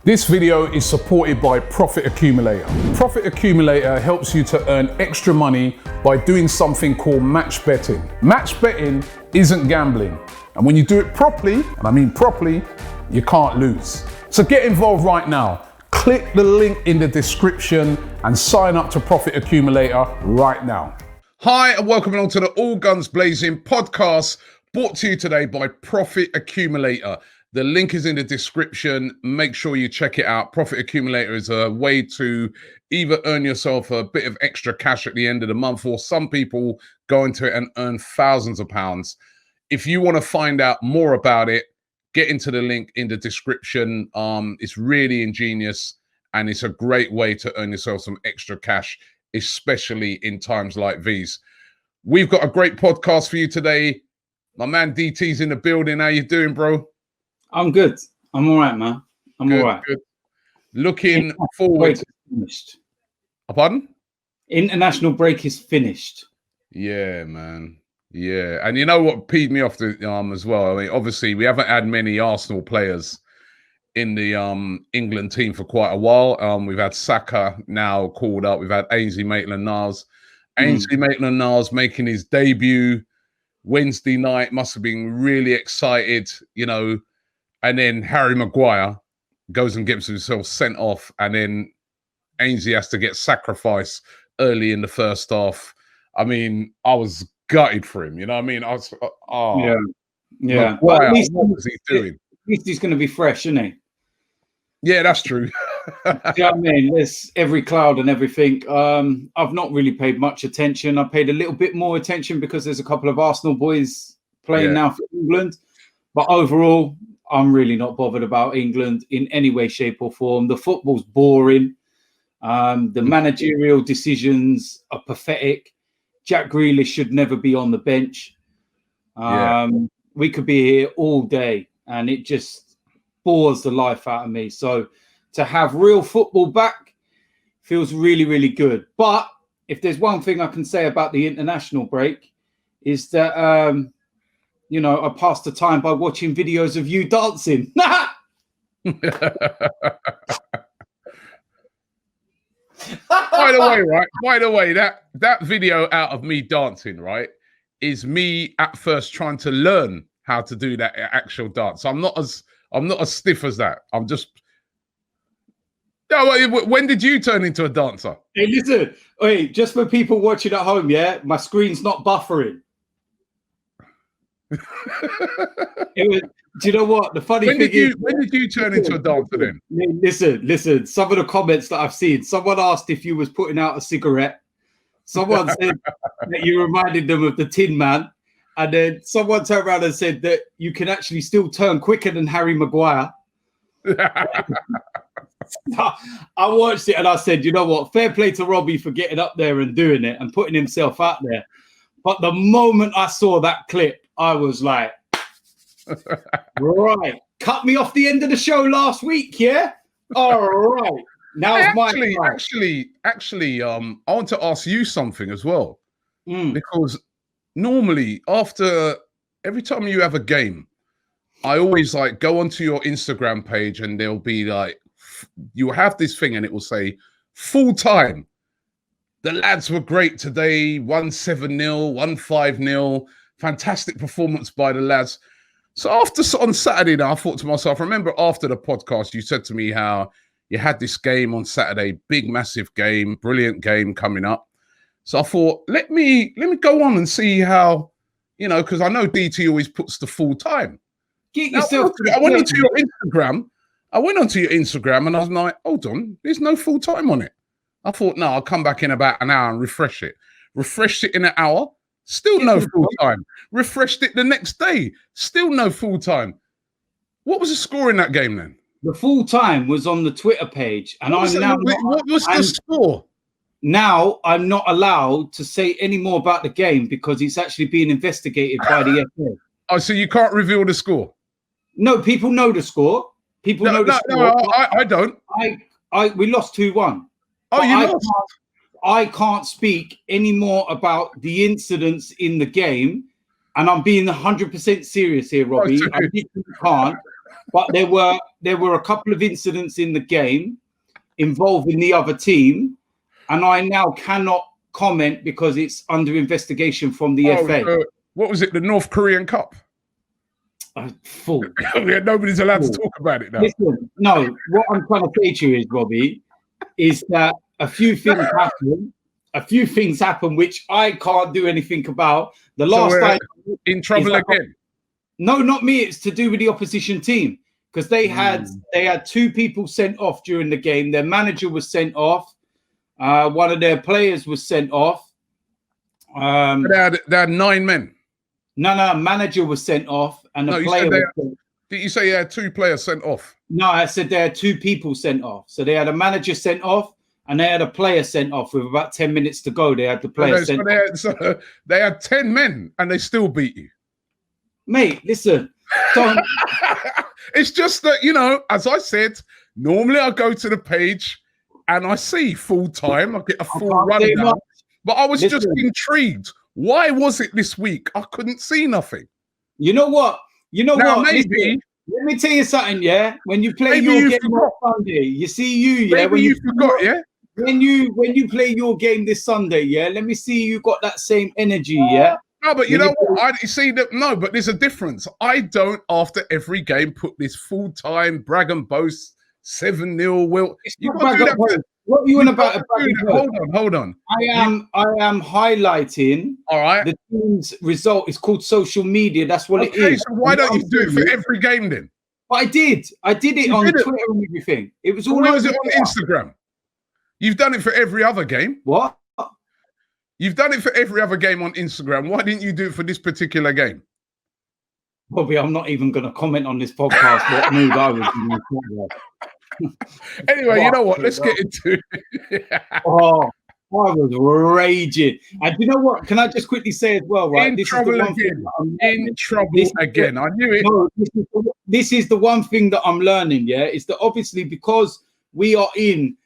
This video is supported by Profit Accumulator. Profit Accumulator helps you to earn extra money by doing something called match betting. Match betting isn't gambling. And when you do it properly, and I mean properly, you can't lose. So get involved right now. Click the link in the description and sign up to Profit Accumulator right now. Hi, and welcome along to the All Gunz Blazing podcast, brought to you today by Profit Accumulator. The link is in the description. Make sure you check it out. Profit Accumulator is a way to either earn yourself a bit of extra cash at the end of the month, or some people go into it and earn thousands of pounds. If you want to find out more about it, get into the link in the description. It's really ingenious, and it's a great way to earn yourself some extra cash, especially in times like these. We've got a great podcast for you today. My man DT's in the building. How you doing, bro? I'm good. I'm all right, man. I'm all right. Good. Looking forward. Finished. Pardon? International break is finished. Yeah, man. Yeah. And you know what peed me off as well? I mean, obviously, we haven't had many Arsenal players in the England team for quite a while. We've had Saka now called up. We've had Ainsley Maitland-Niles. Ainsley Maitland-Niles making his debut Wednesday night. Must have been really excited, you know. And then Harry Maguire goes and gets himself sent off. And then Ainsley has to get sacrificed early in the first half. I mean, I was gutted for him. You know what I mean? I was, yeah. Maguire, Well, at least, what was he doing? At least he's going to be fresh, isn't he? Yeah, that's true. Do you know what I mean? There's every cloud and everything. I've not really paid much attention. I paid a little bit more attention because there's a couple of Arsenal boys playing now for England. But overall, I'm really not bothered about England in any way, shape or form. The football's boring. The managerial decisions are pathetic. Jack Grealish should never be on the bench. We could be here all day and it just bores the life out of me. So to have real football back feels really, really good. But if there's one thing I can say about the international break is that, you know, I passed the time by watching videos of you dancing. By the way, that video out of me dancing, right, is me at first trying to learn how to do that actual dance. I'm not as stiff as that. I'm just. No, when did you turn into a dancer? Hey, listen, wait, just for people watching at home, yeah, my screen's not buffering. Do you know what the funny thing is? When did you turn into a dancer then? Listen. Some of the comments that I've seen, someone asked if you was putting out a cigarette. Someone said that you reminded them of the Tin Man, and then someone turned around and said that you can actually still turn quicker than Harry Maguire. I watched it and I said, you know what? Fair play to Robbie for getting up there and doing it and putting himself out there. But the moment I saw that clip, I was like, right, cut me off the end of the show last week, yeah? All right. Now it's my time. Actually, I want to ask you something as well. Because normally every time you have a game, I always like go onto your Instagram page and there'll be like, you have this thing and it will say full time. The lads were great today, 1-7-0, 1-5-0. Fantastic performance by the lads. So on Saturday now, I thought to myself, remember after the podcast, you said to me how you had this game on Saturday, big, massive game, brilliant game coming up. So I thought, let me go on and see how, you know, because I know DT always puts the full time. I went onto your Instagram and I was like, hold on, there's no full time on it. I thought, no, I'll come back in about an hour and refresh it. Refreshed it in an hour, still no full time. Refreshed it the next day, still no full time. What was the score in that game then? The full time was on the Twitter page, and what was the score? Now I'm not allowed to say any more about the game because it's actually being investigated by the FA. Oh, so you can't reveal the score? No, people know the score. People know the score. No, I don't. We lost 2-1. Oh, you lost. I can't speak any more about the incidents in the game, and I'm being 100% serious here, Robbie. I literally can't. but there were a couple of incidents in the game involving the other team, and I now cannot comment because it's under investigation from the FA. What was it? The North Korean Cup? Fool. Nobody's allowed to talk about it now. Listen, no, what I'm trying to say to you is, Robbie, is that a few things happen which I can't do anything about. The last time in trouble again. No, not me. It's to do with the opposition team, because they had 2 people sent off during the game. Their manager was sent off. One of their players was sent off. They had 9 men. No, manager was sent off, and the player. Did you say you had 2 players sent off? No, I said they had 2 people sent off. So they had a manager sent off, and they had a player sent off with about 10 minutes to go. They had the player sent off. So they had 10 men, and they still beat you. Mate, listen. It's just that, as I said, normally I go to the page and I see full time. I get a full rundown. But I was just intrigued. Why was it this week? I couldn't see nothing. You know what? Maybe. Let me tell you something, yeah? When you play your game on Sunday, you see you, yeah? Maybe you forgot, yeah? When you play your game this Sunday, yeah? Let me see you got that same energy, yeah? No, but you know what? I see that. No, but there's a difference. I don't, after every game, put this full-time brag and boast 7-0. Well, you got to do that. What are you on about? Hold on. I am highlighting. All right. The team's result is called social media. That's what it is. So why don't you do it for every game then? But I did it on Twitter and everything. It was all over on Instagram. You've done it for every other game. What? You've done it for every other game on Instagram. Why didn't you do it for this particular game? Bobby, I'm not even going to comment on this podcast what mood I was in. Anyway, you know what? Let's get into it. Oh, I was raging. And you know what? Can I just quickly say as well, right? In trouble again. I knew it. No, this is the one thing that I'm learning, yeah? Is that obviously because we are in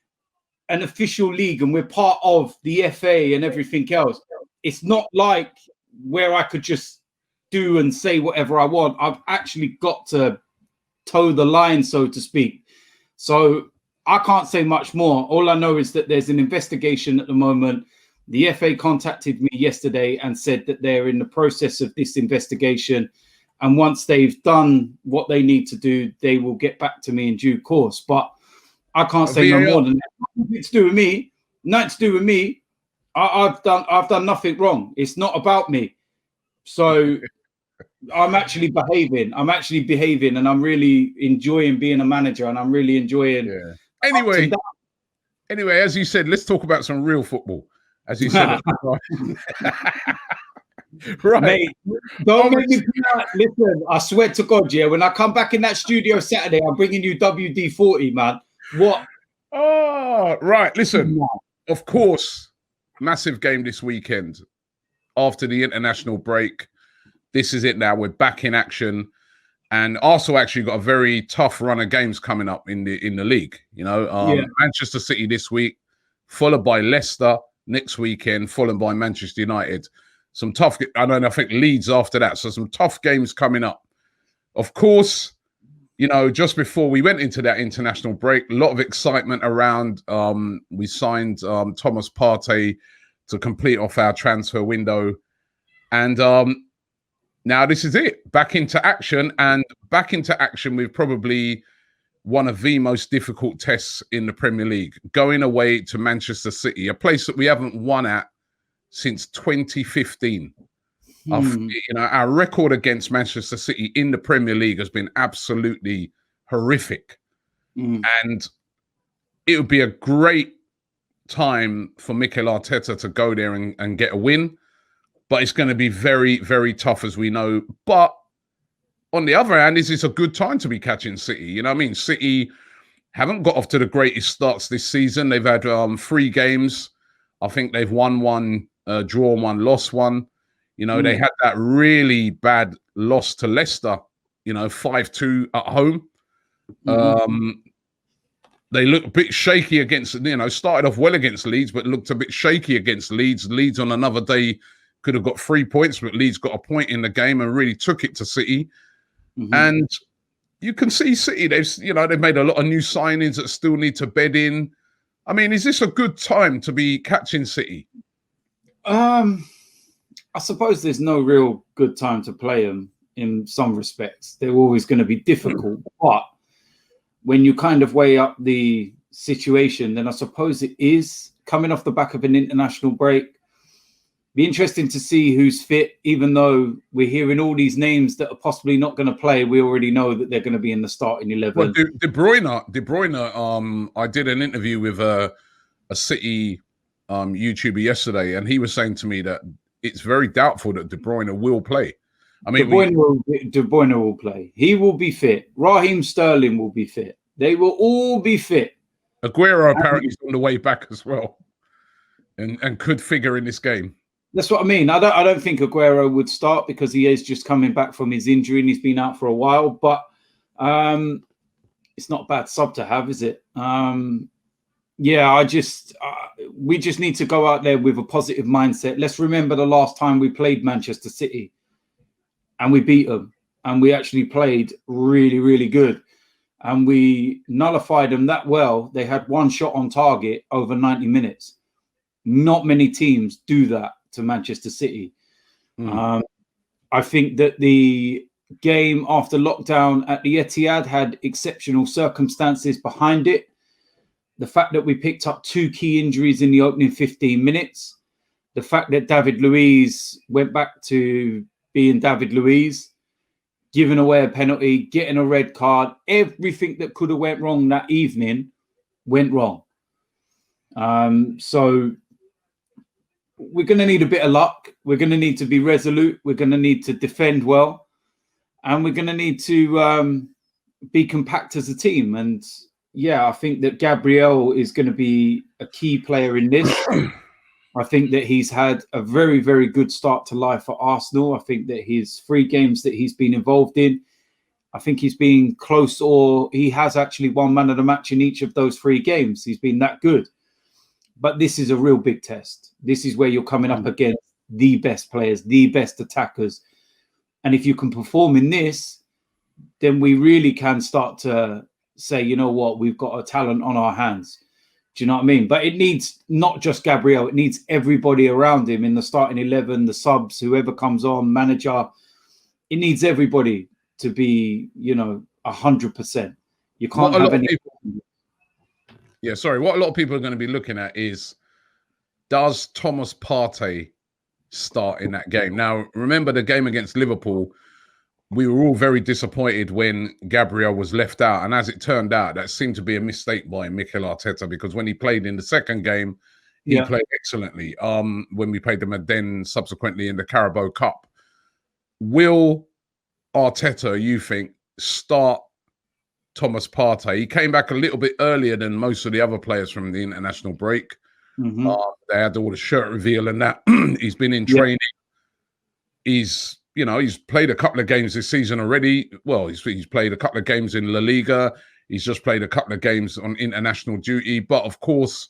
an official league and we're part of the FA and everything else, it's not like where I could just do and say whatever I want. I've actually got to toe the line, so to speak. So I can't say much more. All I know is that there's an investigation at the moment. The FA contacted me yesterday and said that they're in the process of this investigation. And once they've done what they need to do, they will get back to me in due course. But I can't say no more than that. Nothing to do with me. Nothing to do with me. I've done nothing wrong. It's not about me. So I'm actually behaving, and I'm really enjoying being a manager, and I'm really enjoying. Yeah. Anyway, as you said, let's talk about some real football. As you said, right? Mate, don't make me. Listen, I swear to God, yeah. When I come back in that studio Saturday, I'm bringing you WD-40, man. What? Oh, right. Listen, of course, massive game this weekend after the international break. This is it now. We're back in action. And Arsenal actually got a very tough run of games coming up in the league. Manchester City this week, followed by Leicester next weekend, followed by Manchester United. Some tough, I think Leeds after that. So some tough games coming up. Of course, just before we went into that international break, a lot of excitement around. We signed Thomas Partey to complete off our transfer window. And now this is it. Back into action with probably one of the most difficult tests in the Premier League. Going away to Manchester City, a place that we haven't won at since 2015. Our record against Manchester City in the Premier League has been absolutely horrific. And it would be a great time for Mikel Arteta to go there and get a win. But it's going to be very, very tough, as we know. But on the other hand, it's a good time to be catching City. You know what I mean? City haven't got off to the greatest starts this season. They've had 3 games. I think they've won one, drawn one, lost one. They had that really bad loss to Leicester, 5-2 at home. They looked a bit shaky against, started off well against Leeds, but looked a bit shaky against Leeds. Leeds on another day could have got 3 points, but Leeds got a point in the game and really took it to City. And you can see City, they've made a lot of new signings that still need to bed in. I mean, is this a good time to be catching City? I suppose there's no real good time to play them in some respects. They're always going to be difficult. But when you kind of weigh up the situation, then I suppose it is coming off the back of an international break. Be interesting to see who's fit, even though we're hearing all these names that are possibly not going to play. We already know that they're going to be in the starting 11. Well, De Bruyne, I did an interview with a City YouTuber yesterday, and he was saying to me that it's very doubtful that De Bruyne will play. I mean, De Bruyne will play. He will be fit. Raheem Sterling will be fit. They will all be fit. Aguero apparently is on the way back as well, and could figure in this game. That's what I mean. I don't think Aguero would start because he is just coming back from his injury and he's been out for a while. But it's not a bad sub to have, is it? Yeah, we just need to go out there with a positive mindset. Let's remember the last time we played Manchester City and we beat them, and we actually played really, really good, and we nullified them that well. They had one shot on target over 90 minutes. Not many teams do that to Manchester City. I think that the game after lockdown at the Etihad had exceptional circumstances behind it. The fact that we picked up 2 key injuries in the opening 15 minutes, the fact that David Luiz went back to being David Luiz, giving away a penalty, getting a red card, everything that could have went wrong that evening went wrong. So we're going to need a bit of luck. We're going to need to be resolute. We're going to need to defend well. And we're going to need to be compact as a team. And yeah, I think that Gabriel is going to be a key player in this. I think that he's had a very, very good start to life for Arsenal. I think that his 3 games that he's been involved in, I think he's been close, or he has actually won man of the match in each of those 3 games. He's been that good. But this is a real big test. This is where you're coming up against the best players, the best attackers. And if you can perform in this, then we really can start to say, you know what, we've got a talent on our hands. Do you know what I mean? But it needs not just Gabriel. It needs everybody around him in the starting 11, the subs, whoever comes on, manager. It needs everybody to be, 100%. You can't have any... Yeah, sorry. What a lot of people are going to be looking at is, does Thomas Partey start in that game? Now, remember the game against Liverpool, we were all very disappointed when Gabriel was left out. And as it turned out, that seemed to be a mistake by Mikel Arteta, because when he played in the second game, he played excellently. When we played them then subsequently in the Carabao Cup. Will Arteta, you think, start Thomas Partey? He came back a little bit earlier than most of the other players from the international break. They had all the shirt reveal and that. He's been in training. He's played a couple of games this season already. Well, he's played a couple of games in La Liga. He's just played a couple of games on international duty. But of course,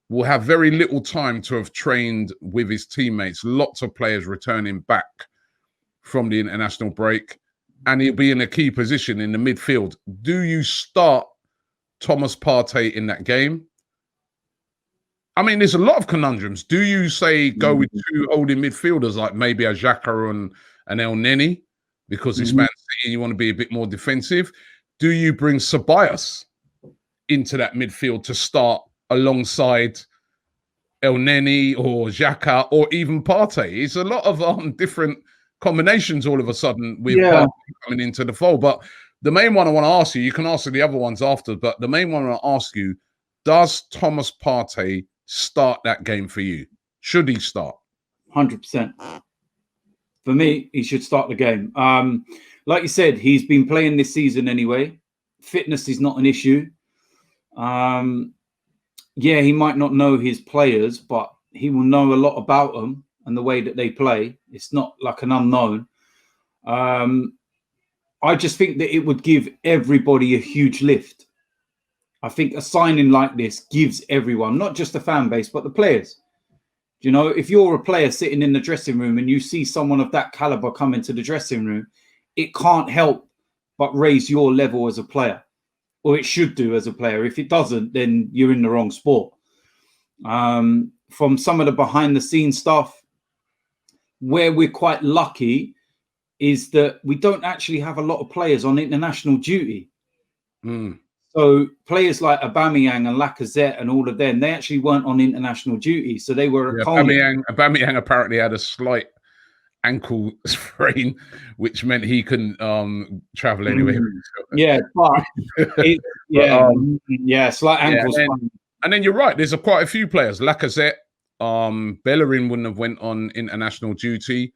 will have very little time to have trained with his teammates. Lots of players returning back from the international break. And he'll be in a key position in the midfield. Do you start Thomas Partey in that game? I mean, there's a lot of conundrums. Do you say go with 2 holding midfielders, like maybe a Xhaka and El Neni, because it's Man City and you want to be a bit more defensive? Do you bring Ceballos into that midfield to start alongside El Neni or Xhaka or even Partey? It's a lot of different combinations all of a sudden with Partey coming into the fold. But the main one I want to ask you, you can answer the other ones after, but the main one I want to ask you, does Thomas Partey start that game for you? Should he start? 100%. For me, he should start the game. Like you said, he's been playing this season anyway. Fitness is not an issue. He might not know his players, but he will know a lot about them and the way that they play. It's not like an unknown. I just think that it would give everybody a huge lift. I think a signing like this gives everyone, not just the fan base, but the players. If you're a player sitting in the dressing room and you see someone of that caliber come into the dressing room, it can't help but raise your level as a player, or it should do as a player. If it doesn't, then you're in the wrong sport. From some of the behind the scenes stuff, where we're quite lucky is that we don't actually have a lot of players on international duty. So players like Aubameyang and Lacazette and all of them, they actually weren't on international duty. So they were at Aubameyang apparently had a slight ankle sprain, which meant he couldn't travel anywhere. Yeah, but slight ankle sprain. And then you're right. There's quite a few players. Lacazette, Bellerin wouldn't have went on international duty.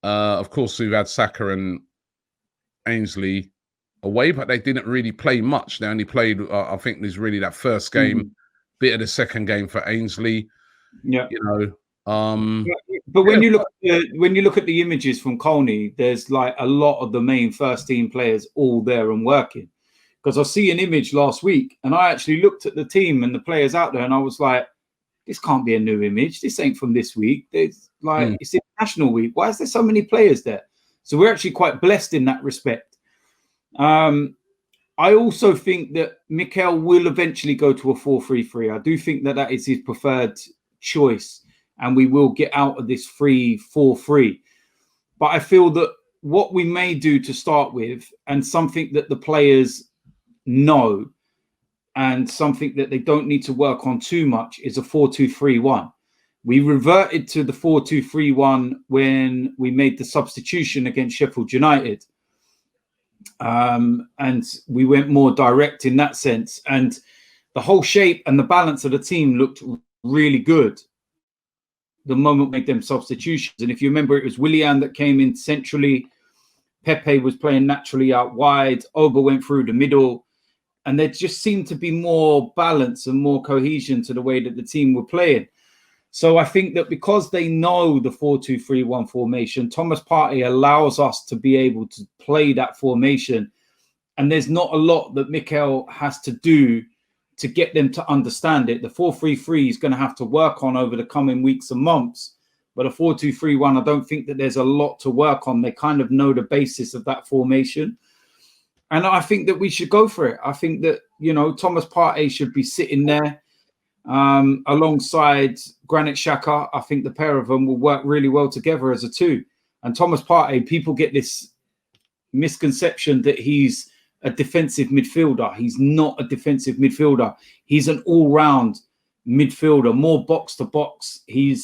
Of course, we've had Saka and Ainsley away, but they didn't really play much. They only played, I think, there's really that first game, bit of the second game for Ainsley. Yeah, you know. But when you look at the images from Colney, there's like a lot of the main first team players all there and working. Because I see an image last week, and I actually looked at the team and the players out there, and I was like, this can't be a new image. This ain't from this week. There's like it's international week. Why is there so many players there? So we're actually quite blessed in that respect. I also think that Mikel will eventually go to a 4-3-3. I do think that is his preferred choice, and we will get out of this 3-4-3. But I feel that what we may do to start with, and something that the players know, and something that they don't need to work on too much, is a 4-2-3-1. We reverted to the 4-2-3-1 when we made the substitution against Sheffield United. And we went more direct in that sense. And the whole shape and the balance of the team looked really good the moment we made them substitutions. And if you remember, it was Willian that came in centrally. Pepe was playing naturally out wide. Oba went through the middle. And there just seemed to be more balance and more cohesion to the way that the team were playing. So I think that because they know the 4-2-3-1 formation, Thomas Partey allows us to be able to play that formation. And there's not a lot that Mikel has to do to get them to understand it. The 4-3-3 is going to have to work on over the coming weeks and months. But a 4-2-3-1, I don't think that there's a lot to work on. They kind of know the basis of that formation. And I think that we should go for it. I think that, Thomas Partey should be sitting there alongside Granit Xhaka. I think the pair of them will work really well together as a two. And Thomas Partey, people get this misconception that he's a defensive midfielder. He's not a defensive midfielder. He's an all-round midfielder, more box to box. He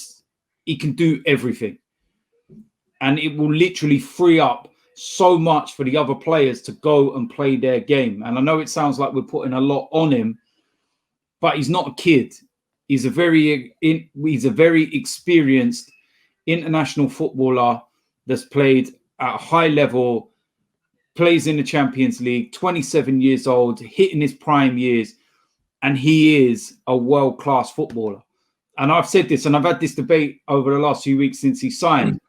can do everything. And it will literally free up so much for the other players to go and play their game. And I know it sounds like we're putting a lot on him, but he's not a kid. He's a very experienced international footballer that's played at a high level, plays in the Champions League, 27 years old, hitting his prime years, and he is a world-class footballer. And I've said this, and I've had this debate over the last few weeks since he signed.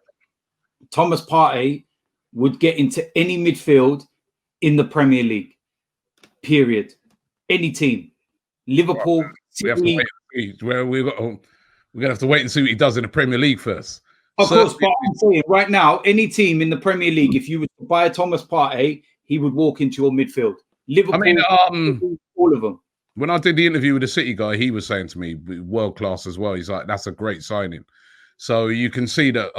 Thomas Partey would get into any midfield in the Premier League, period. Any team. Liverpool, City. We're going to have to wait and see what he does in the Premier League first. Of course, but I'm saying right now, any team in the Premier League, if you were to buy Thomas Partey, he would walk into your midfield. Liverpool, all of them. When I did the interview with the City guy, he was saying to me, world class as well. He's like, that's a great signing. So you can see that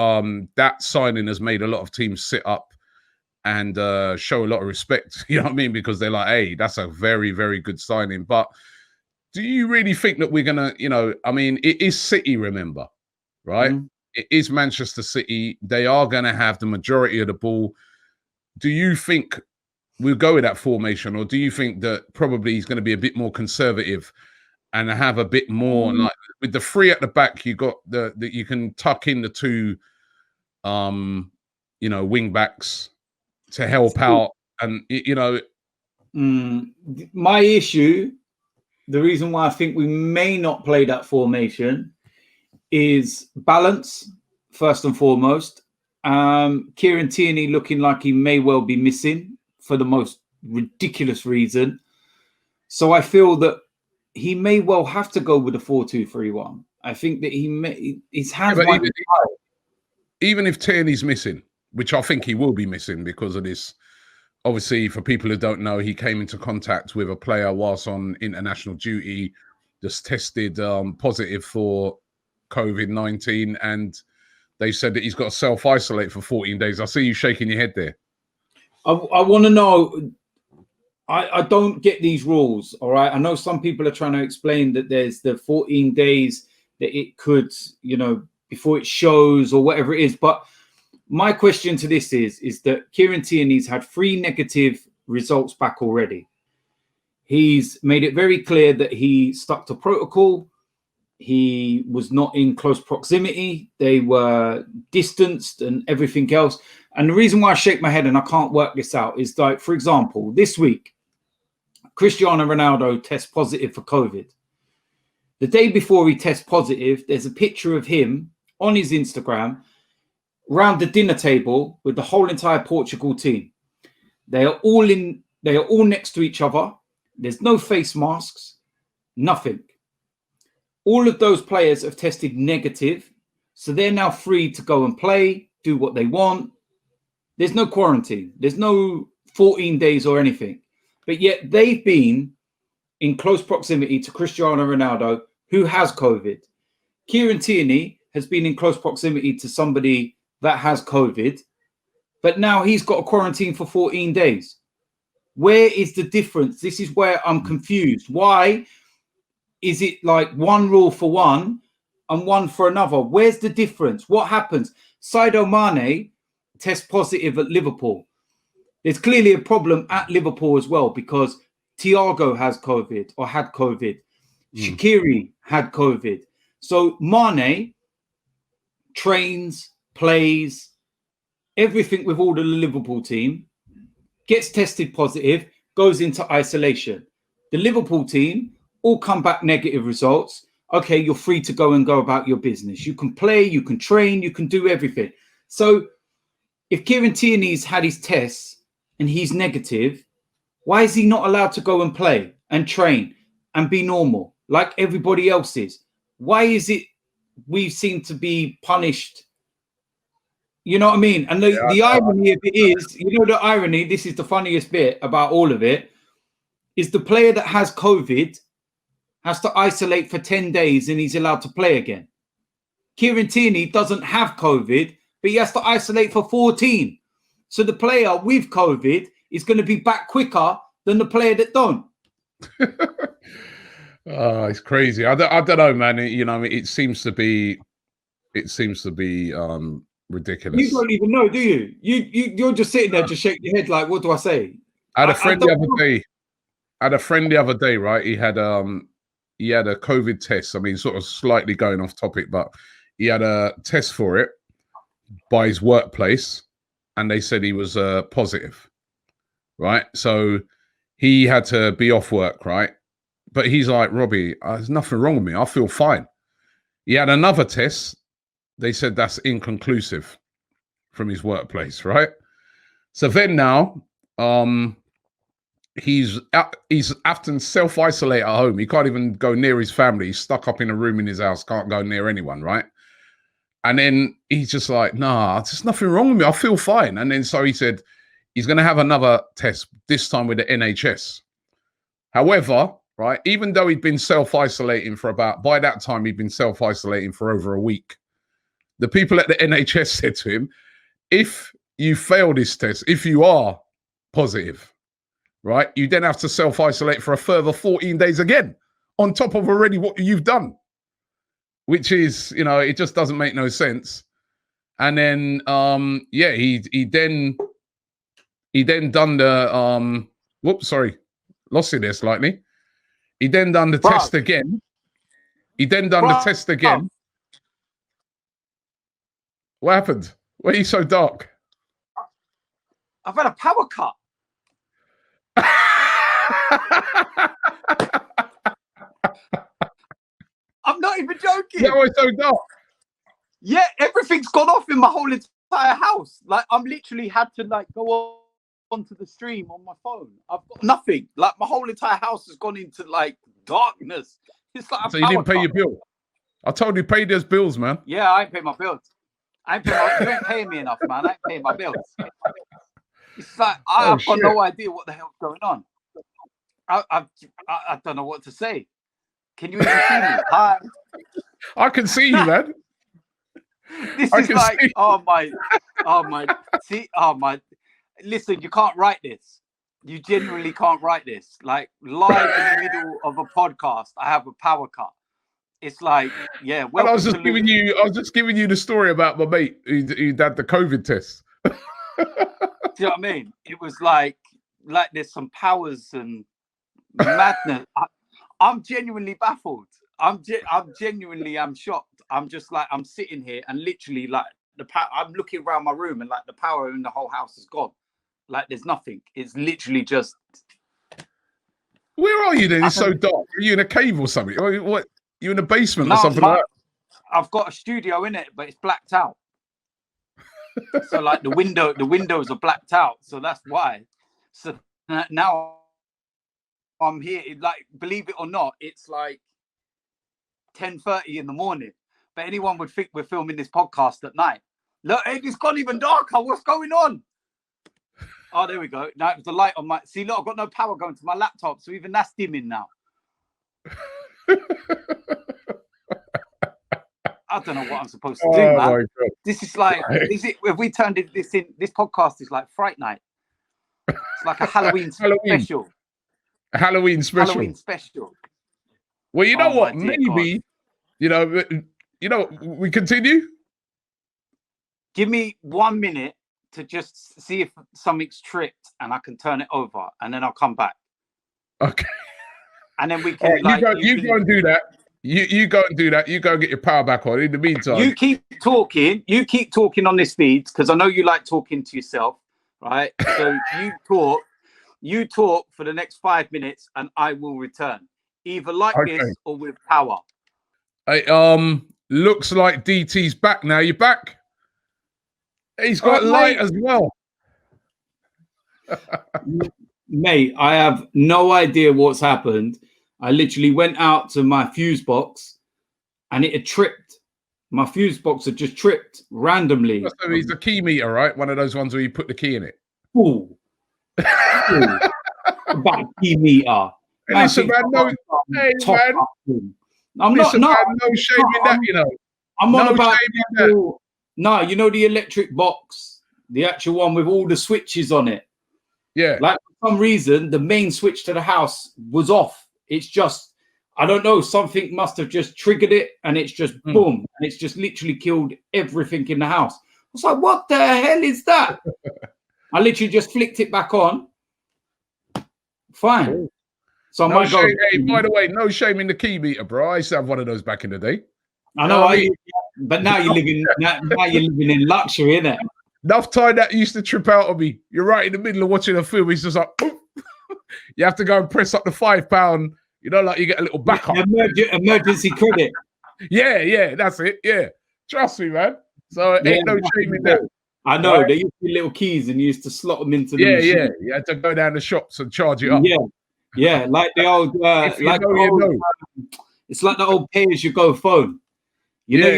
that signing has made a lot of teams sit up and show a lot of respect. You know what I mean? Because they're like, hey, that's a very, very good signing. But do you really think that we're going to, it is City, remember, right? Mm-hmm. It is Manchester City. They are going to have the majority of the ball. Do you think we'll go with that formation, or do you think that probably he's going to be a bit more conservative and have a bit more like with the three at the back? You got that you can tuck in the two, wing backs to help out, and my issue, the reason why I think we may not play that formation is balance, first and foremost. Kieran Tierney looking like he may well be missing for the most ridiculous reason. So I feel that he may well have to go with a 4-2-3-1. I think that his hands might be tired. Even if Tierney's missing, which I think he will be missing because of this obviously, for people who don't know, he came into contact with a player whilst on international duty, just tested positive for COVID-19, and they said that he's got to self-isolate for 14 days. I see you shaking your head there. I want to know. I don't get these rules, all right? I know some people are trying to explain that there's the 14 days that it could, you know, before it shows or whatever it is. But my question to this is that Kieran Tierney's had 3 negative results back already. He's made it very clear that he stuck to protocol. He was not in close proximity. They were distanced and everything else. And the reason why I shake my head and I can't work this out is, like, for example, this week, Cristiano Ronaldo tests positive for COVID. The day before he tests positive, there's a picture of him on his Instagram round the dinner table with the whole entire Portugal team. They are all next to each other. There's no face masks, nothing. All of those players have tested negative, so they're now free to go and play, do what they want. There's no quarantine. There's no 14 days or anything. But yet they've been in close proximity to Cristiano Ronaldo, who has COVID. Kieran Tierney has been in close proximity to somebody that has COVID, but now he's got a quarantine for 14 days. Where is the difference? This is where I'm confused. Why is it like one rule for one and one for another? Where's the difference? What happens? Sadio Mane tests positive at Liverpool. There's clearly a problem at Liverpool as well, because Thiago has COVID or had COVID. Shaqiri had COVID. So Mane trains, plays, everything with all the Liverpool team, gets tested positive, goes into isolation. The Liverpool team all come back negative results. Okay, you're free to go about your business. You can play, you can train, you can do everything. So if Kieran Tierney's had his tests and he's negative, why is he not allowed to go and play and train and be normal like everybody else is? Why is it we seem to be punished? You know what I mean? And the irony of it is, you know, the irony, this is the funniest bit about all of it, is the player that has COVID has to isolate for 10 days and he's allowed to play again. Kieran Tierney doesn't have COVID, but he has to isolate for 14. So the player with COVID is going to be back quicker than the player that don't. Oh, it's crazy. I don't know, man. You know, it seems to be ridiculous. You don't even know, do you? You're just sitting there, just shaking your head like, what do I say? I had a friend the other day, right? He had a COVID test. I mean, sort of slightly going off topic, but he had a test for it by his workplace, and they said he was positive, right? So he had to be off work, right? But he's like, Robbie, there's nothing wrong with me. I feel fine. He had another test. They said that's inconclusive from his workplace, right? So then now, he's often self-isolate at home. He can't even go near his family. He's stuck up in a room in his house, can't go near anyone, right? And then he's just like, nah, there's nothing wrong with me. I feel fine. And then so he said he's going to have another test, this time with the NHS. However, right, even though he'd been self-isolating by that time, he'd been self-isolating for over a week. The people at the NHS said to him, if you fail this test, if you are positive, right, you then have to self-isolate for a further 14 days again, on top of already what you've done, which is, you know, it just doesn't make no sense. And then, he then done the, lost it there slightly. He then done the test again. What happened? Why are you so dark? I've had a power cut. I'm not even joking. Yeah, why so dark? Yeah, everything's gone off in my whole entire house. Like, I'm literally had to go onto the stream on my phone. I've got nothing. Like, my whole entire house has gone into darkness. It's like so you didn't pay your bill. I told you pay those bills, man. Yeah, I ain't paying my bills. You ain't paying me enough, man. I ain't paying my bills. It's like I've got no idea what the hell's going on. I don't know what to say. Can you even see me? Hi. I can see you, man. This is like, oh my. See, oh my. Listen, you can't write this. You genuinely can't write this. Like live in the middle of a podcast, I have a power cut. It's like, yeah. And I was just giving you the story about my mate who had the COVID test. Do you know what I mean? It was like there's some powers and madness. I'm genuinely baffled. I'm shocked. I'm just like, I'm sitting here and literally like I'm looking around my room and like the power in the whole house is gone. Like there's nothing. It's literally just. Where are you then? It's so dark. Are you in a cave or something? What? You in a basement or something like that? I've got a studio in it, but it's blacked out. So like the windows are blacked out. So that's why. So now I'm here. Like, believe it or not, it's like 10:30 in the morning. But anyone would think we're filming this podcast at night. Look, it's gone even darker. What's going on? Oh, there we go. Now it was the light on my. See, look, I've got no power going to my laptop, so even that's dimming now. I don't know what I'm supposed to do, man. This is like, if we turned this in, this podcast is like Fright Night. It's like a Halloween special. A Halloween special. Well, you know what? Maybe, you know, we continue. Give me 1 minute to just see if something's tripped and I can turn it over, and then I'll come back. Okay. And then we can. Right, you go and do that. You go and do that. You go and get your power back on. In the meantime, you keep talking. You keep talking on this feed because I know you like talking to yourself, right? So you talk for the next 5 minutes, and I will return either like this or with power. Hey, looks like DT's back now. You back? He's got light as well. Mate, I have no idea what's happened. I literally went out to my fuse box and it had tripped. My fuse box had just tripped randomly. So he's a key meter, right? One of those ones where you put the key in it. Ooh. About key meter. Hey, listen, man, no shame in that, you know. I'm on about no, you know the electric box, the actual one with all the switches on it. Yeah. Like for some reason, the main switch to the house was off. It's just, I don't know, something must have just triggered it and it's just boom. And it's just literally killed everything in the house. I was like, what the hell is that? I literally just flicked it back on. Fine. Cool. So no shame, hey, by the way, no shame in the key meter, bro. I used to have one of those back in the day. I know, but now you're living in luxury, innit? Enough time that used to trip out on me. You're right in the middle of watching a film. He's just like, you have to go and press up the £5. You know, like you get a little backup. Emergency credit. Yeah, that's it. Yeah, trust me, man. So ain't no shame in that. I know. Right? They used to be little keys and you used to slot them into the machine. Yeah. You had to go down the shops and charge it up. Yeah, like the old, it's like the old pay-as-you-go phone. You know,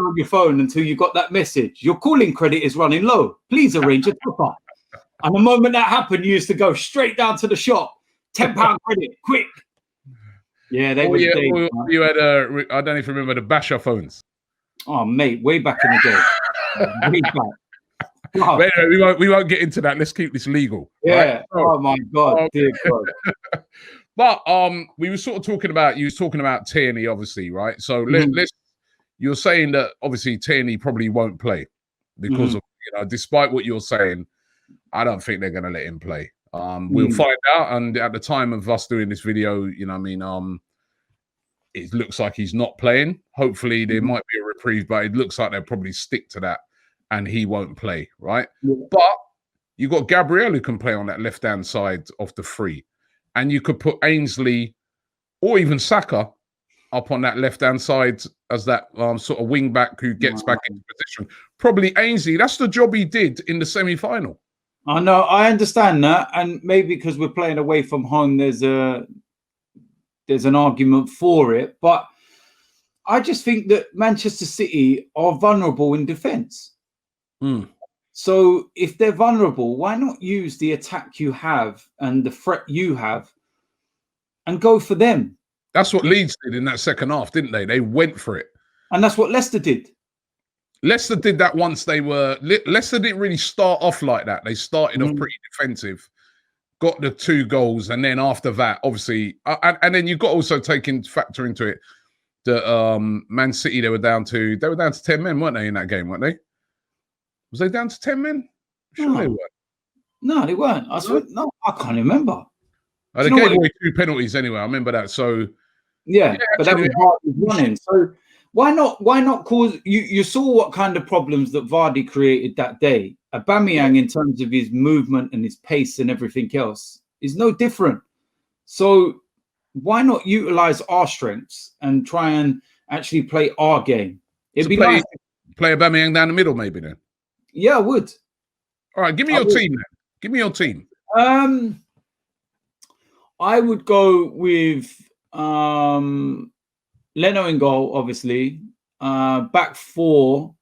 on your phone until you got that message. Your calling credit is running low. Please arrange a top-up. And the moment that happened, you used to go straight down to the shop. £10 credit, quick. Yeah, they were. You had I don't even remember the basher phones. Oh, mate, way back in the day. Way back. Oh. Anyway, we won't get into that. Let's keep this legal. Yeah. Right? Oh my God. Dear God. But we were sort of talking about Tierney, obviously, right? So let's. You're saying that obviously Tierney probably won't play because of, you know, despite what you're saying, I don't think they're going to let him play. We'll find out. And at the time of us doing this video, you know, it looks like he's not playing. Hopefully there might be a reprieve, but it looks like they'll probably stick to that and he won't play, right? Yeah. But you got Gabriel who can play on that left-hand side of the free. And you could put Ainsley or even Saka up on that left-hand side as that sort of wing-back who gets back into position. Probably Ainsley, that's the job he did in the semi-final. I know, I understand that. And maybe because we're playing away from home, there's an argument for it. But I just think that Manchester City are vulnerable in defence. So if they're vulnerable, why not use the attack you have and the threat you have and go for them? That's what Leeds did in that second half, didn't they? They went for it. And that's what Leicester did. Leicester did that once they were... Leicester didn't really start off like that. They started off pretty defensive, got the 2 goals, and then after that, obviously... and then you've got to also factor into it that Man City, they were down to 10 men, weren't they, in that game, weren't they? Was they down to 10 men? Sure they weren't. No, they weren't. I can't remember. They gave away 2 penalties anyway. I remember that. So yeah, but that was Vardy running. So why not cause you saw what kind of problems that Vardy created that day. Aubameyang, in terms of his movement and his pace and everything else, is no different. So why not utilize our strengths and try and actually play our game? It'd be nice. Play Aubameyang down the middle, maybe then. Yeah, I would. All right, give me your team then. Give me your team. I would go with Leno in goal, obviously. Back 4.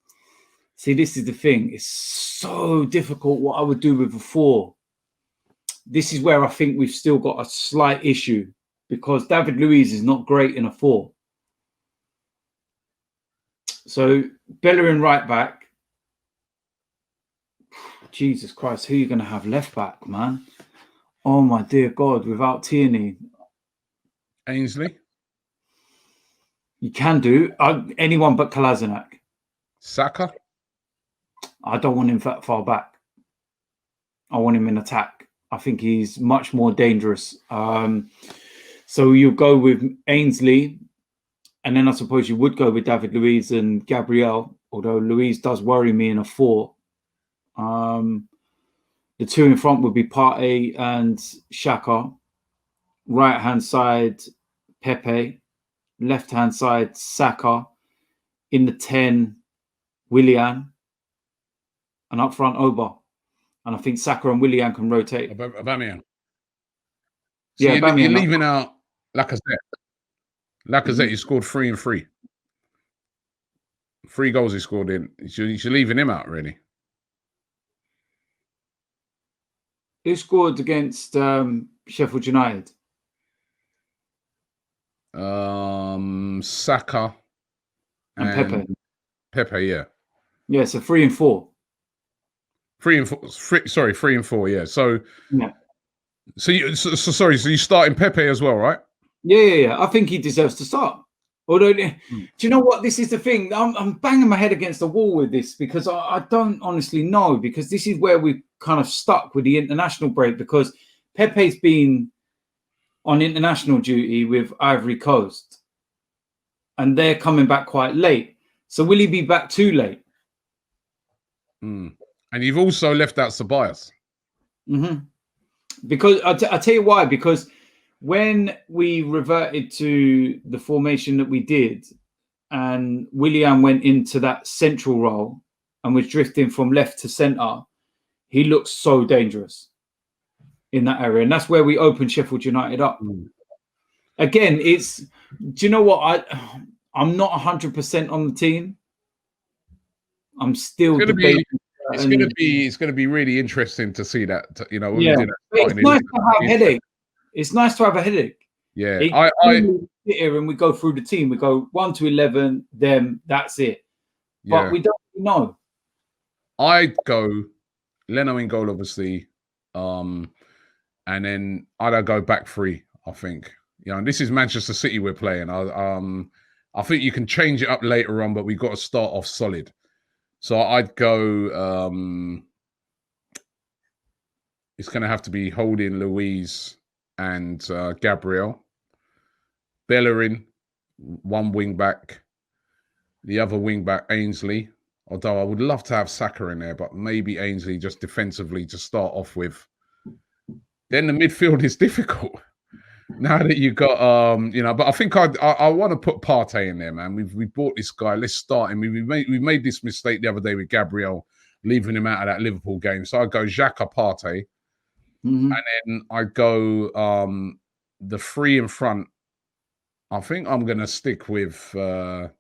See, this is the thing. It's so difficult what I would do with a 4. This is where I think we've still got a slight issue because David Luiz is not great in a 4. So Bellerin right back. Jesus Christ, who are you going to have left back, man? Oh, my dear God, without Tierney. Ainsley? You can do. Anyone but Kolasinac. Saka? I don't want him that far back. I want him in attack. I think he's much more dangerous. So you go with Ainsley, and then I suppose you would go with David Luiz and Gabriel, although Luiz does worry me in a 4. The 2 in front would be Partey and Xhaka. Right-hand side, Pepe. Left-hand side, Saka. In the 10, Willian. And up front, Oba. And I think Saka and Willian can rotate. Aubameyang. So yeah, you're leaving out Lacazette. Lacazette, he scored 3 and 3. 3 goals he scored in. You're leaving him out, really. Who scored against Sheffield United? Saka and Pepe. Pepe, yeah. Yeah, so 3 and 4. 3 and 4. Sorry, 3 and 4. Yeah. So yeah. So you start in Pepe as well, right? Yeah. I think he deserves to start. Although, do you know what? This is the thing. I'm banging my head against the wall with this because I don't honestly know, because this is where we've kind of stuck with the international break, because Pepe's been on international duty with Ivory Coast and they're coming back quite late. So will he be back too late? And you've also left out Ceballos. Because I'll tell you why, because when we reverted to the formation that we did and Willian went into that central role and was drifting from left to centre, he looks so dangerous in that area. And that's where we opened Sheffield United up. Again, do you know what? I'm not 100% on the team. I'm still debating. It's going to be really interesting to see that, when we do that. It's nice to have a headache. It's nice to have a headache. Yeah, I sit here and we go through the team. We go 1 to 11, them. That's it. But we don't know. I'd go Leno in goal, obviously, and then I'd go back 3. I think. And this is Manchester City we're playing. I think you can change it up later on, but we've got to start off solid. So I'd go. It's going to have to be Holding, Luiz, and Gabriel. Bellerin, 1 wing back. The other wing back, Ainsley. Although I would love to have Saka in there, but maybe Ainsley just defensively to start off with. Then the midfield is difficult. Now that you got, but I think I want to put Partey in there, man. We bought this guy. Let's start him. We made this mistake the other day with Gabriel, leaving him out of that Liverpool game. So I'd go Xhaka, Partey. And then I go the 3 in front. I think I'm going to stick with, Aubameyang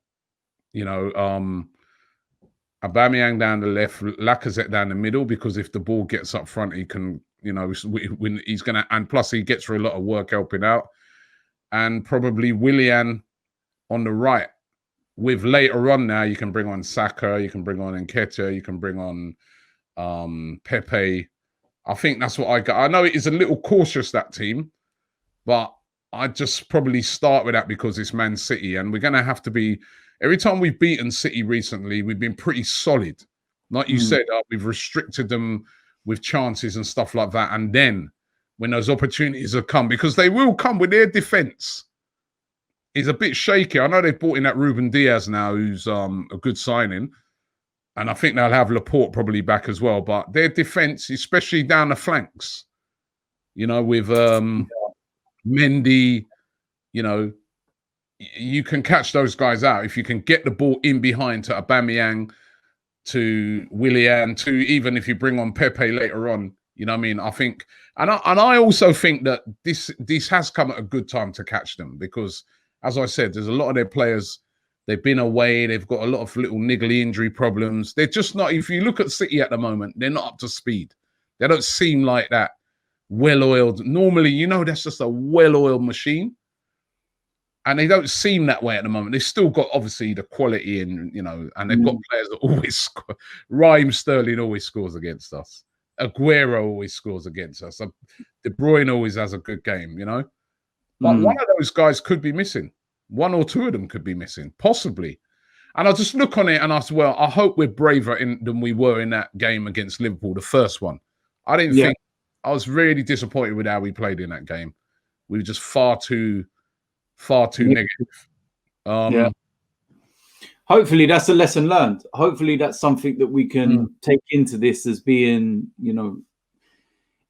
Aubameyang down the left, Lacazette down the middle, because if the ball gets up front, he can, you know, when he's going to, and plus he gets through a lot of work helping out. And probably Willian on the right. With later on now, you can bring on Saka, you can bring on Nketiah, you can bring on Pepe. I think that's what I got. I know it is a little cautious, that team, but I just probably start with that because it's Man City, and we're going to have to be. Every time we've beaten City recently, we've been pretty solid. Like you said, we've restricted them with chances and stuff like that. And then when those opportunities have come, because they will come, with their defence is a bit shaky. I know they've brought in that Ruben Diaz now, who's a good signing. And I think they'll have Laporte probably back as well. But their defence, especially down the flanks, you know, with Mendy, you know, you can catch those guys out if you can get the ball in behind to Aubameyang, to Willian, to even if you bring on Pepe later on. You know what I mean? I think, and I also think that this has come at a good time to catch them, because, as I said, there's a lot of their players, they've been away, they've got a lot of little niggly injury problems. They're just not, if you look at City at the moment, they're not up to speed. They don't seem like that well-oiled. Normally, you know, that's just a well-oiled machine. And they don't seem that way at the moment. They've still got, obviously, the quality, and, you know, and they've got players that always score. Raheem Sterling always scores against us. Aguero always scores against us. De Bruyne always has a good game, you know. But one of those guys could be missing. One or two of them could be missing, possibly. And I just look on it and I said, well, I hope we're braver than we were in that game against Liverpool, the first one. I didn't think, I was really disappointed with how we played in that game. We were just far too negative. Hopefully that's a lesson learned. Hopefully that's something that we can take into this as being, you know,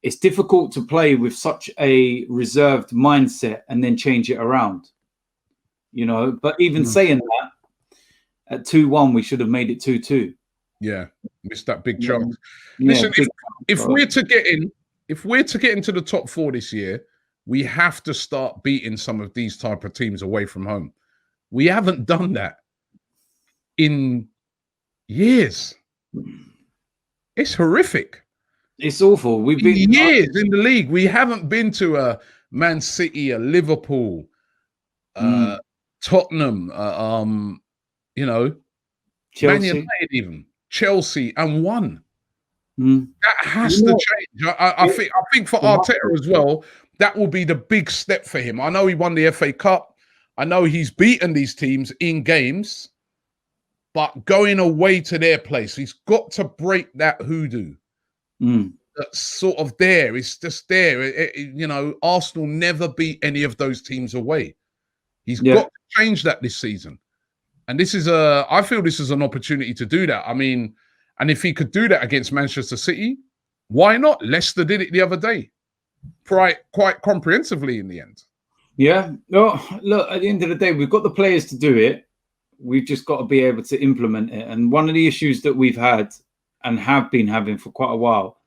it's difficult to play with such a reserved mindset and then change it around, you know. But even saying that, at 2-1, we should have made it 2-2. Yeah, missed that big chance. Listen, if we're to get into the top 4 this year, we have to start beating some of these type of teams away from home. We haven't done that in years. It's horrific. It's awful. We've been years in the league. We haven't been to a Man City, a Liverpool, Tottenham, you know, Chelsea. Man United, even Chelsea, and won. That has to change. I think for Arteta as well, that will be the big step for him. I know he won the FA Cup. I know he's beaten these teams in games, but going away to their place, he's got to break that hoodoo. That's sort of there. It's just there. You know, Arsenal never beat any of those teams away. He's got to change that this season. And this is I feel this is an opportunity to do that. I mean, and if he could do that against Manchester City, why not? Leicester did it the other day, quite comprehensively in the end. Yeah. No, look, at the end of the day, we've got the players to do it. We've just got to be able to implement it. And one of the issues that we've had and have been having for quite a while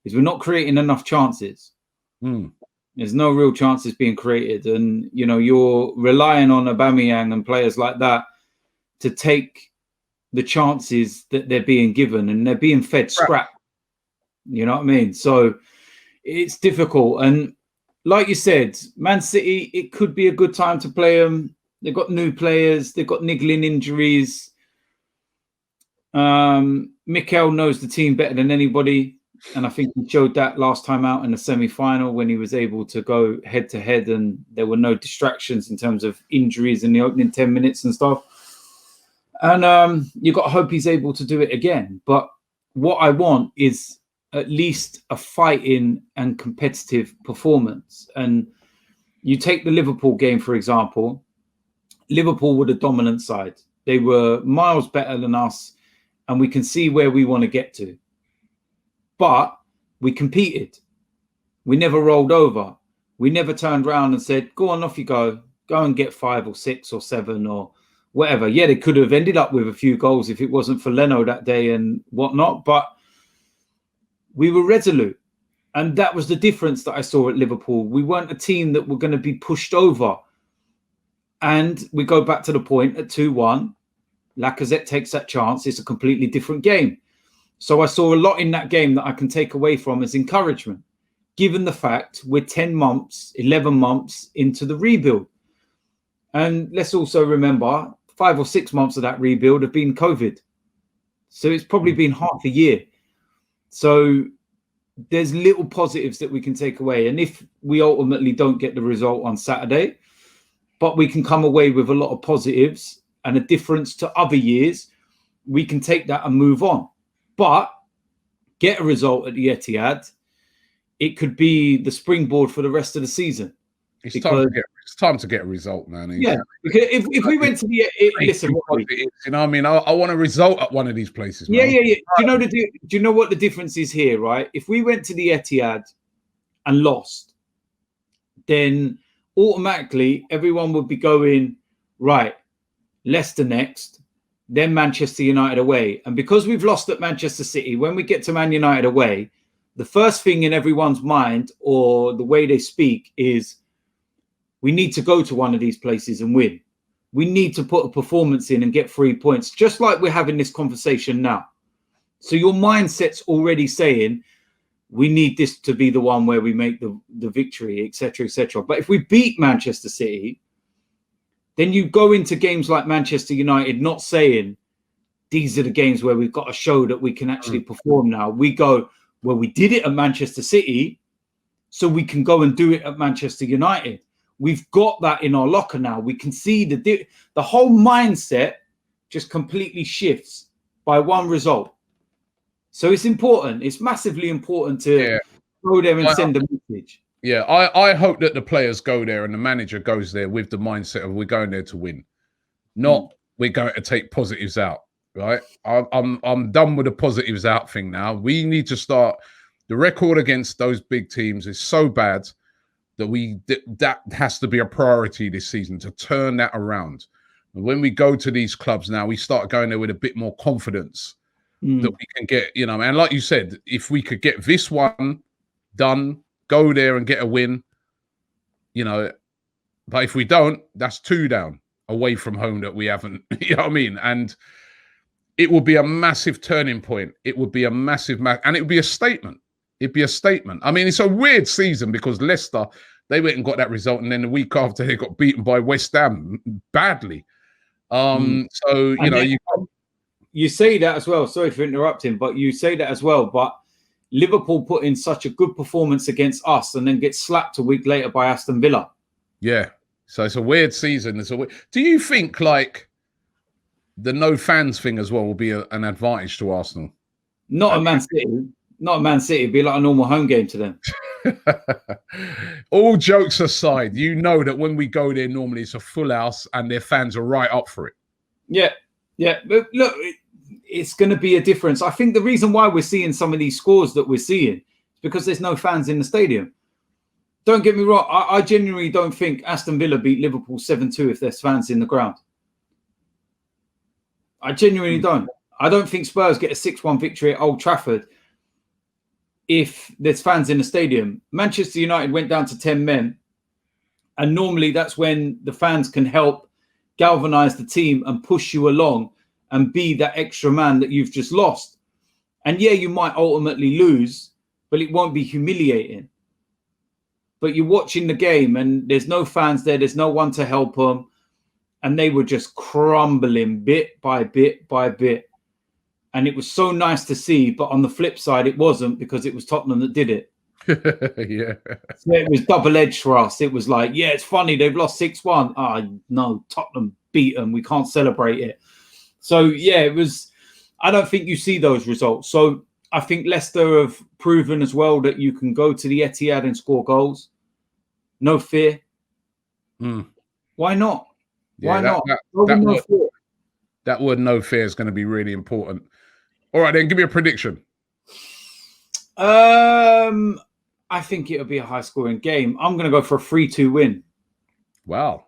is we're not creating enough chances. There's no real chances being created. And, you know, you're relying on Aubameyang and players like that to take the chances that they're being given, and they're being fed scrap. You know what I mean? So it's difficult. And like you said, Man City, it could be a good time to play them. They've got new players. They've got niggling injuries. Mikel knows the team better than anybody. And I think he showed that last time out in the semi-final when he was able to go head-to-head and there were no distractions in terms of injuries in the opening 10 minutes and stuff. And you've got to hope he's able to do it again. But what I want is at least a fighting and competitive performance. And you take the Liverpool game, for example. Liverpool were the dominant side. They were miles better than us, and we can see where we want to get to. But we competed. We never rolled over. We never turned around and said, go on, off you go. Go and get 5 or 6 or 7 or whatever. Yeah, they could have ended up with a few goals if it wasn't for Leno that day and whatnot. But we were resolute. And that was the difference that I saw at Liverpool. We weren't a team that were going to be pushed over. And we go back to the point at 2-1. Lacazette takes that chance, it's a completely different game. So I saw a lot in that game that I can take away from as encouragement, given the fact we're 10 months, 11 months into the rebuild. And let's also remember 5 or 6 months of that rebuild have been COVID. So it's probably been half a year. So there's little positives that we can take away. And if we ultimately don't get the result on Saturday, but we can come away with a lot of positives and a difference to other years, we can take that and move on. But get a result at the Etihad, it could be the springboard for the rest of the season. It's time to get a result, man. Yeah, because if we went to the listen, you know, what I mean, I want a result at one of these places. Man. Yeah. Do you know what the difference is here, right? If we went to the Etihad and lost, then automatically everyone would be going right. Leicester next, then Manchester United away, and because we've lost at Manchester City, when we get to Man United away, the first thing in everyone's mind or the way they speak is, we need to go to one of these places and win. We need to put a performance in and get 3 points, just like we're having this conversation now. So your mindset's already saying, we need this to be the one where we make the victory, etc., etc. But if we beat Manchester City, then you go into games like Manchester United not saying, these are the games where we've got to show that we can actually perform now. We go, well, we did it at Manchester City, so we can go and do it at Manchester United. We've got that in our locker now. We can see the whole mindset just completely shifts by one result. So it's important. It's massively important to go there and send a message. Yeah, I hope that the players go there and the manager goes there with the mindset of we're going there to win, not we're going to take positives out. Right? I'm done with the positives out thing now. We need to start. The record against those big teams is so bad that that has to be a priority this season, to turn that around. And when we go to these clubs now, we start going there with a bit more confidence that we can get, you know, and like you said, if we could get this one done, go there and get a win, you know, but if we don't, that's 2 down away from home that we haven't, you know what I mean? And it will be a massive turning point. It would be a massive, and it would be a statement. It'd be a statement. I mean, it's a weird season because Leicester, they went and got that result, and then the week after they got beaten by West Ham badly. So, you know, you say that as well. Sorry for interrupting, but you say that as well. But Liverpool put in such a good performance against us and then get slapped a week later by Aston Villa. Yeah. So it's a weird season. Do you think, like, the no fans thing as well will be an advantage to Arsenal? Not a Man City. Not Man City. It'd be like a normal home game to them. All jokes aside, you know that when we go there, normally it's a full house and their fans are right up for it. Yeah. But look, it's going to be a difference. I think the reason why we're seeing some of these scores that we're seeing is because there's no fans in the stadium. Don't get me wrong. I genuinely don't think Aston Villa beat Liverpool 7-2 if there's fans in the ground. I genuinely don't. I don't think Spurs get a 6-1 victory at Old Trafford if there's fans in the stadium. Manchester United went down to 10 men, and normally that's when the fans can help galvanise the team and push you along and be that extra man that you've just lost. And yeah, you might ultimately lose, but it won't be humiliating. But you're watching the game and there's no fans there, there's no one to help them, and they were just crumbling bit by bit by bit. And it was so nice to see, but on the flip side, it wasn't, because it was Tottenham that did it. Yeah. So it was double-edged for us. It was like, yeah, it's funny, they've lost 6-1. No, Tottenham beat them. We can't celebrate it. So, yeah, it was, I don't think you see those results. So I think Leicester have proven as well that you can go to the Etihad and score goals. No fear. Why not? Yeah, Why not? That word no fear is going to be really important. All right, then give me a prediction. I think it'll be a high-scoring game. I'm going to go for a 3-2 win. Wow.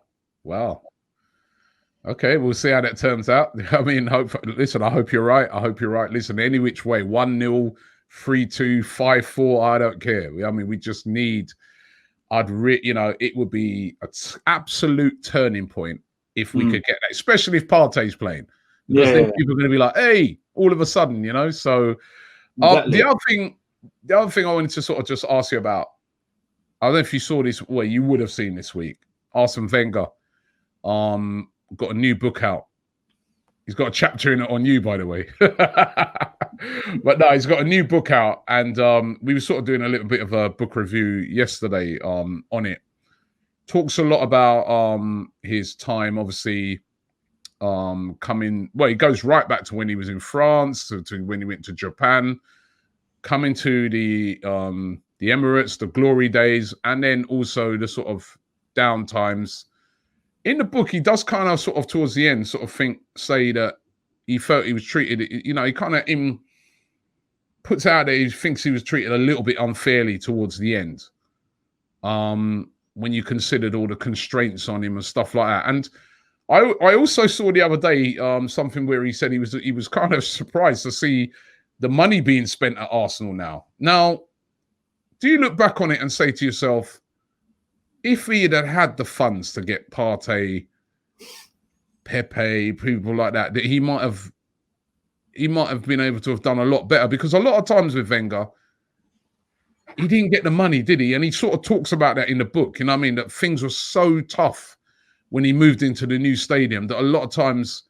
Okay, we'll see how that turns out. I mean, I hope you're right. Listen, any which way, 1-0, 3-2, 5-4, I don't care. I mean, we just need, it would be an absolute turning point if we could get that, especially if Partey's playing. because then people are going to be like, hey, all of a sudden, you know. So the other thing I wanted to sort of just ask you about, I don't know if you saw this, well, you would have seen this week, Arsene Wenger got a new book out. He's got a chapter in it on you, by the way. But no, he's got a new book out, and we were sort of doing a little bit of a book review yesterday on it. Talks a lot about his time, obviously, he goes right back to when he was in France, to when he went to Japan, coming to the Emirates, the glory days, and then also the sort of down times. In the book, he does kind of sort of towards the end sort of say that he felt he was treated, you know, he kind of puts out that he thinks he was treated a little bit unfairly towards the end. When you considered all the constraints on him and stuff like that. And I also saw the other day something where he said he was kind of surprised to see the money being spent at Arsenal now. Now, do you look back on it and say to yourself, if he had the funds to get Partey, Pepe, people like that he might have been able to have done a lot better? Because a lot of times with Wenger, he didn't get the money, did he? And he sort of talks about that in the book. You know what I mean? That things were so tough when he moved into the new stadium that a lot of times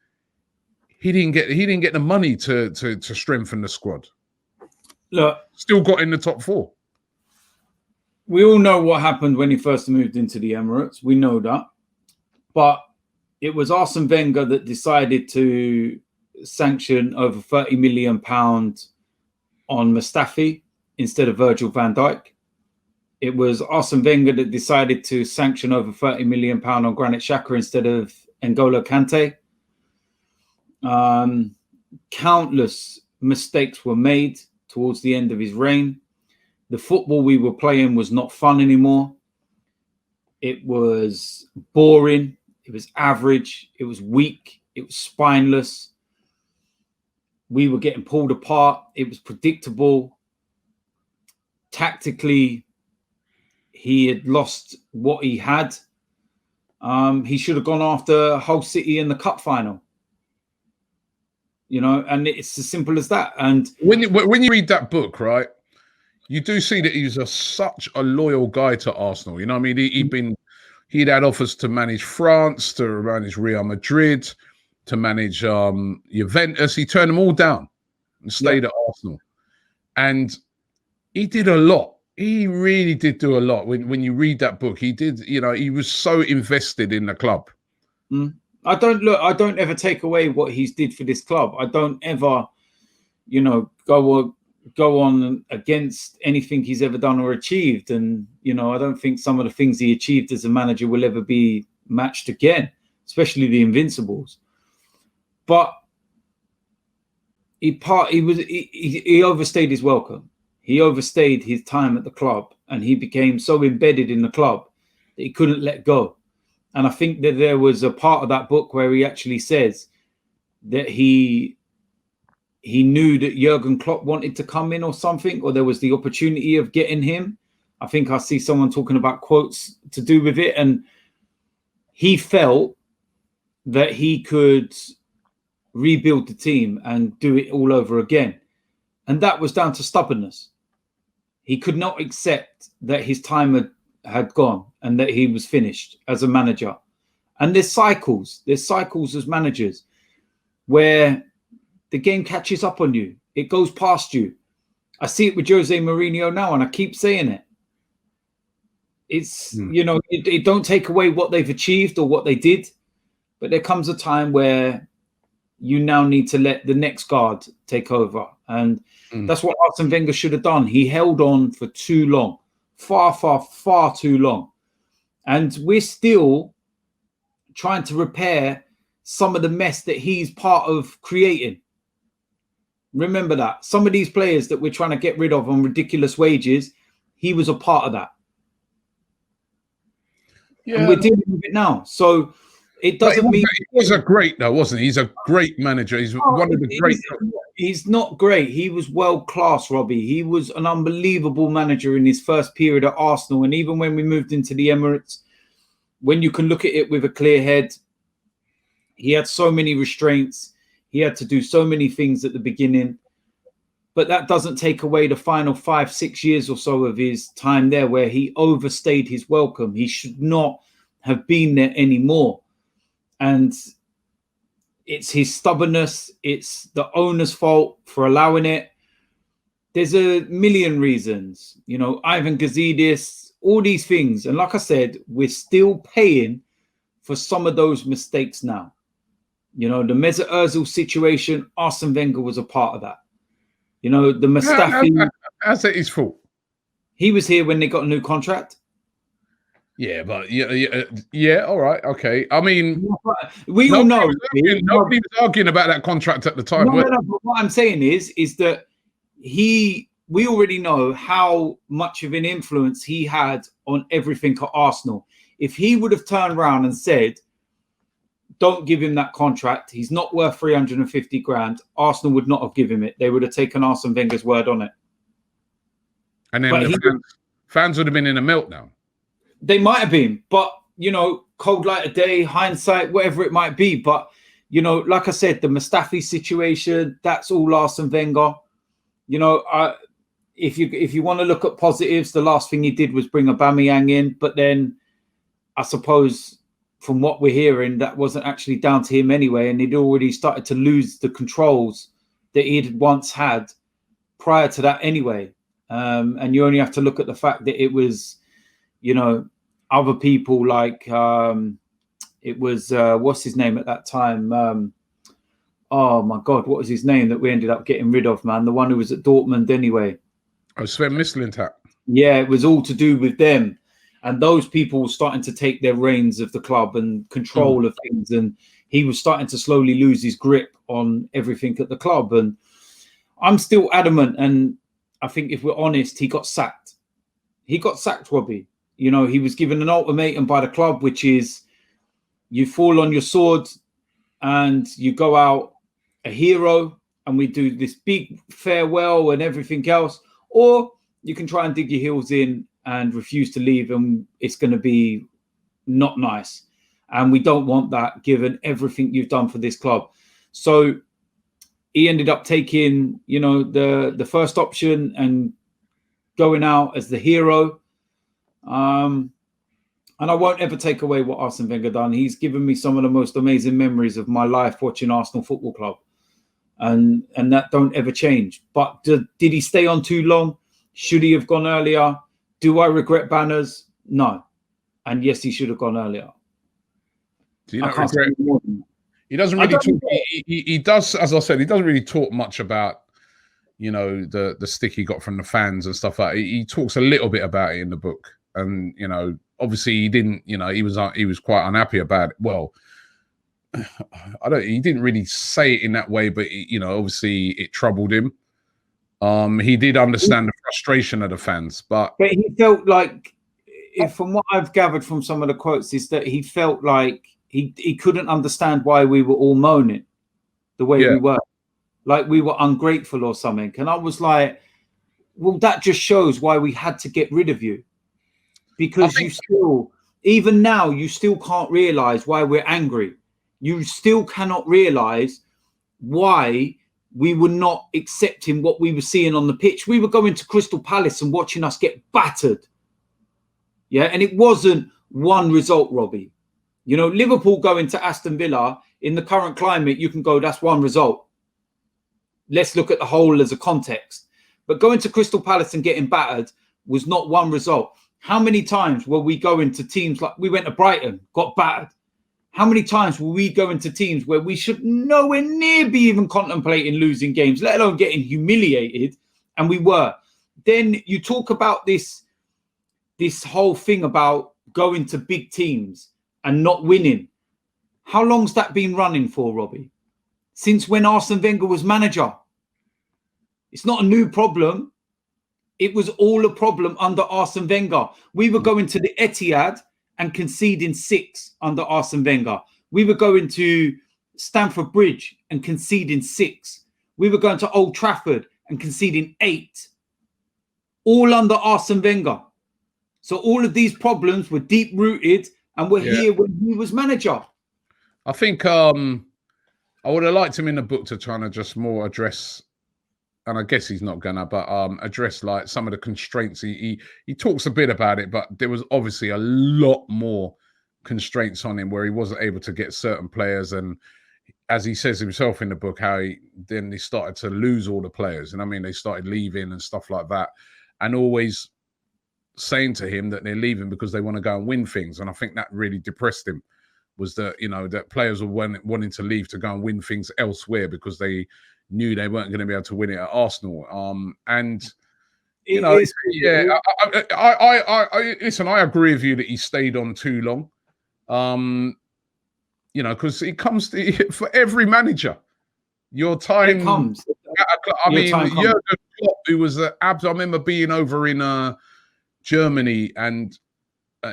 he didn't get the money to strengthen the squad. Look, still got in the top four. We all know what happened when he first moved into the Emirates. We know that. But it was Arsene Wenger that decided to sanction over £30 million on Mustafi instead of Virgil van Dijk. It was Arsene Wenger that decided to sanction over £30 million on Granit Xhaka instead of N'Golo Kante. Countless mistakes were made towards the end of his reign. The football we were playing was not fun anymore. It was boring. It was average. It was weak. It was spineless. We were getting pulled apart. It was predictable. Tactically, he had lost what he had. He should have gone after Hull City in the cup final. You know, and it's as simple as that. And when you read that book, right, you do see that he's such a loyal guy to Arsenal. You know what I mean? He'd had offers to manage France, to manage Real Madrid, to manage Juventus. He turned them all down and stayed at Arsenal. And he did a lot. He really did do a lot. When you read that book, he did, you know, he was so invested in the club. I don't ever take away what he's did for this club. I don't ever, you know, go on against anything he's ever done or achieved. And, you know, I don't think some of the things he achieved as a manager will ever be matched again, especially the Invincibles. But he overstayed his welcome. He overstayed his time at the club, and he became so embedded in the club that he couldn't let go. And I think that there was a part of that book where he actually says that he knew that Jurgen Klopp wanted to come in or something, or there was the opportunity of getting him. I think I see someone talking about quotes to do with it. And he felt that he could rebuild the team and do it all over again. And that was down to stubbornness. He could not accept that his time had gone and that he was finished as a manager. And there's cycles as managers where the game catches up on you. It goes past you. I see it with Jose Mourinho now, and I keep saying it. It's, you know, it don't take away what they've achieved or what they did, but there comes a time where you now need to let the next guard take over. And that's what Arsene Wenger should have done. He held on for too long, far too long. And we're still trying to repair some of the mess that he's part of creating. Remember that. Some of these players that we're trying to get rid of on ridiculous wages, he was a part of that. Yeah. And we're dealing with it now. So it doesn't mean... He was a great, though, wasn't he? He's a great manager. He's one of the great... He's not great. He was world-class, Robbie. He was an unbelievable manager in his first period at Arsenal. And even when we moved into the Emirates, when you can look at it with a clear head, he had so many restraints. He had to do so many things at the beginning, but that doesn't take away the final 5-6 years or so of his time there where he overstayed his welcome. He should not have been there anymore. And it's his stubbornness. It's the owner's fault for allowing it. There's a million reasons, you know, Ivan Gazidis, all these things. And like I said, we're still paying for some of those mistakes now. You know, the Mesut Ozil situation, Arsene Wenger was a part of that. You know, the Mustafi. How's that his fault? He was here when they got a new contract. Yeah, but yeah, all right, okay. I mean, we all know. Nobody was arguing about that contract at the time. No, but what I'm saying is that we already know how much of an influence he had on everything at Arsenal. If he would have turned around and said, don't give him that contract, he's not worth 350 grand, Arsenal would not have given him it. They would have taken Arsene Wenger's word on it. And then fans would have been in a meltdown. They might have been, but, you know, cold light of day, hindsight, whatever it might be. But, you know, like I said, the Mustafi situation, that's all Arsene Wenger. You know, if you want to look at positives, the last thing he did was bring Aubameyang in. But then I suppose from what we're hearing, that wasn't actually down to him anyway. And he'd already started to lose the controls that he'd once had prior to that anyway. And you only have to look at the fact that it was, you know, other people like it was, what's his name at that time? Oh, my God, what was his name that we ended up getting rid of, man? The one who was at Dortmund anyway. Oh, Sven Mislintat. Yeah, it was all to do with them. And those people were starting to take their reins of the club and control of things. And he was starting to slowly lose his grip on everything at the club. And I'm still adamant. And I think if we're honest, he got sacked. He got sacked, Robbie. You know, he was given an ultimatum by the club, which is you fall on your sword and you go out a hero and we do this big farewell and everything else. Or you can try and dig your heels in and refuse to leave, and it's going to be not nice. And we don't want that given everything you've done for this club. So he ended up taking, you know, the first option and going out as the hero. And I won't ever take away what Arsene Wenger done. He's given me some of the most amazing memories of my life watching Arsenal Football Club. And that don't ever change. But did he stay on too long? Should he have gone earlier? Do I regret banners? No. And yes, he should have gone earlier. Do you not regret? He doesn't really talk. He does, as I said, he doesn't really talk much about, you know, the stick he got from the fans and stuff like that. He talks a little bit about it in the book. And, you know, obviously he didn't, you know, he was quite unhappy about it. Well, he didn't really say it in that way, but, you know, obviously it troubled him. He did understand the frustration of the fans, but he felt like, from what I've gathered from some of the quotes, is that he felt like he couldn't understand why we were all moaning the way we were, like we were ungrateful or something. And I was like, well, that just shows why we had to get rid of you, because you still, even now, you still can't realize why we're angry. You still cannot realize why we were not accepting what we were seeing on the pitch. We were going to Crystal Palace and watching us get battered. Yeah, and it wasn't one result, Robbie. You know, Liverpool going to Aston Villa in the current climate, you can go, that's one result. Let's look at the whole as a context. But going to Crystal Palace and getting battered was not one result. How many times were we going to teams like we went to Brighton, got battered? How many times will we go into teams where we should nowhere near be even contemplating losing games, let alone getting humiliated? And we were. Then you talk about this whole thing about going to big teams and not winning. How long's that been running for, Robbie? Since when Arsene Wenger was manager. It's not a new problem. It was all a problem under Arsene Wenger. We were going to the Etihad and conceding 6 under Arsene Wenger. We were going to Stamford Bridge and conceding 6. We were going to Old Trafford and conceding 8. All under Arsene Wenger. So all of these problems were deep-rooted and were here when he was manager. I think I would have liked him in the book to try and just more address, and I guess he's not gonna, but address like some of the constraints. He talks a bit about it, but there was obviously a lot more constraints on him where he wasn't able to get certain players, and as he says himself in the book, how they started to lose all the players, and I mean they started leaving and stuff like that, and always saying to him that they're leaving because they want to go and win things, and I think that really depressed him. Was that that players were wanting to leave to go and win things elsewhere because they knew they weren't going to be able to win it at Arsenal. And I listen. I agree with you that he stayed on too long. Because it comes to for every manager, your time it comes. Jurgen Klopp, who was I remember being over in Germany and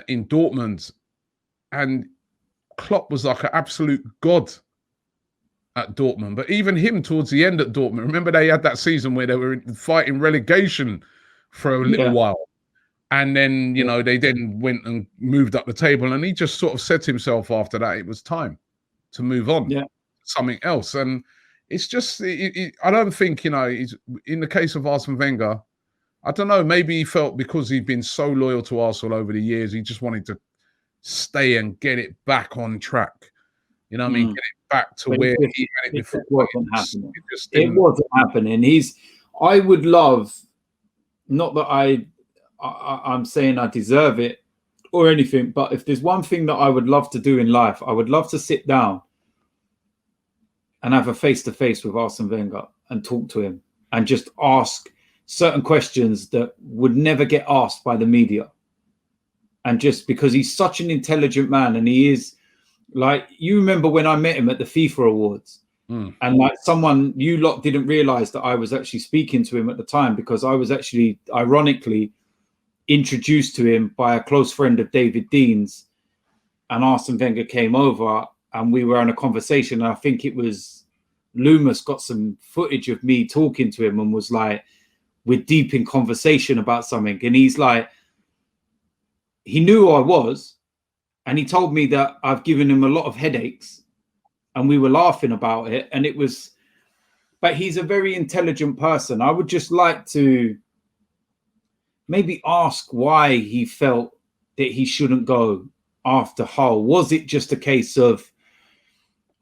in Dortmund, and Klopp was like an absolute god at Dortmund. But even him towards the end at Dortmund, remember they had that season where they were fighting relegation for a little while. And then, they then went and moved up the table. And he just sort of said to himself after that, it was time to move on to something else. And it's just, I don't think, he's, in the case of Arsene Wenger, I don't know, maybe he felt because he'd been so loyal to Arsenal over the years, he just wanted to stay and get it back on track. You know what I mean? Get it back to where he had it before. It wasn't happening. I would love, not that I'm saying I deserve it or anything, but if there's one thing that I would love to do in life, I would love to sit down and have a face-to-face with Arsene Wenger and talk to him and just ask certain questions that would never get asked by the media. And just because he's such an intelligent man, and he is, like, you remember when I met him at the FIFA Awards, and like you lot didn't realize that I was actually speaking to him at the time, because I was actually ironically introduced to him by a close friend of David Dean's, and Arsene Wenger came over and we were in a conversation. And I think it was Loomis got some footage of me talking to him and was like, we're deep in conversation about something. And he's like, he knew who I was, and he told me that I've given him a lot of headaches, and we were laughing about it. And it was, but he's a very intelligent person. I would just like to maybe ask why he felt that he shouldn't go after Hull. Was it just a case of,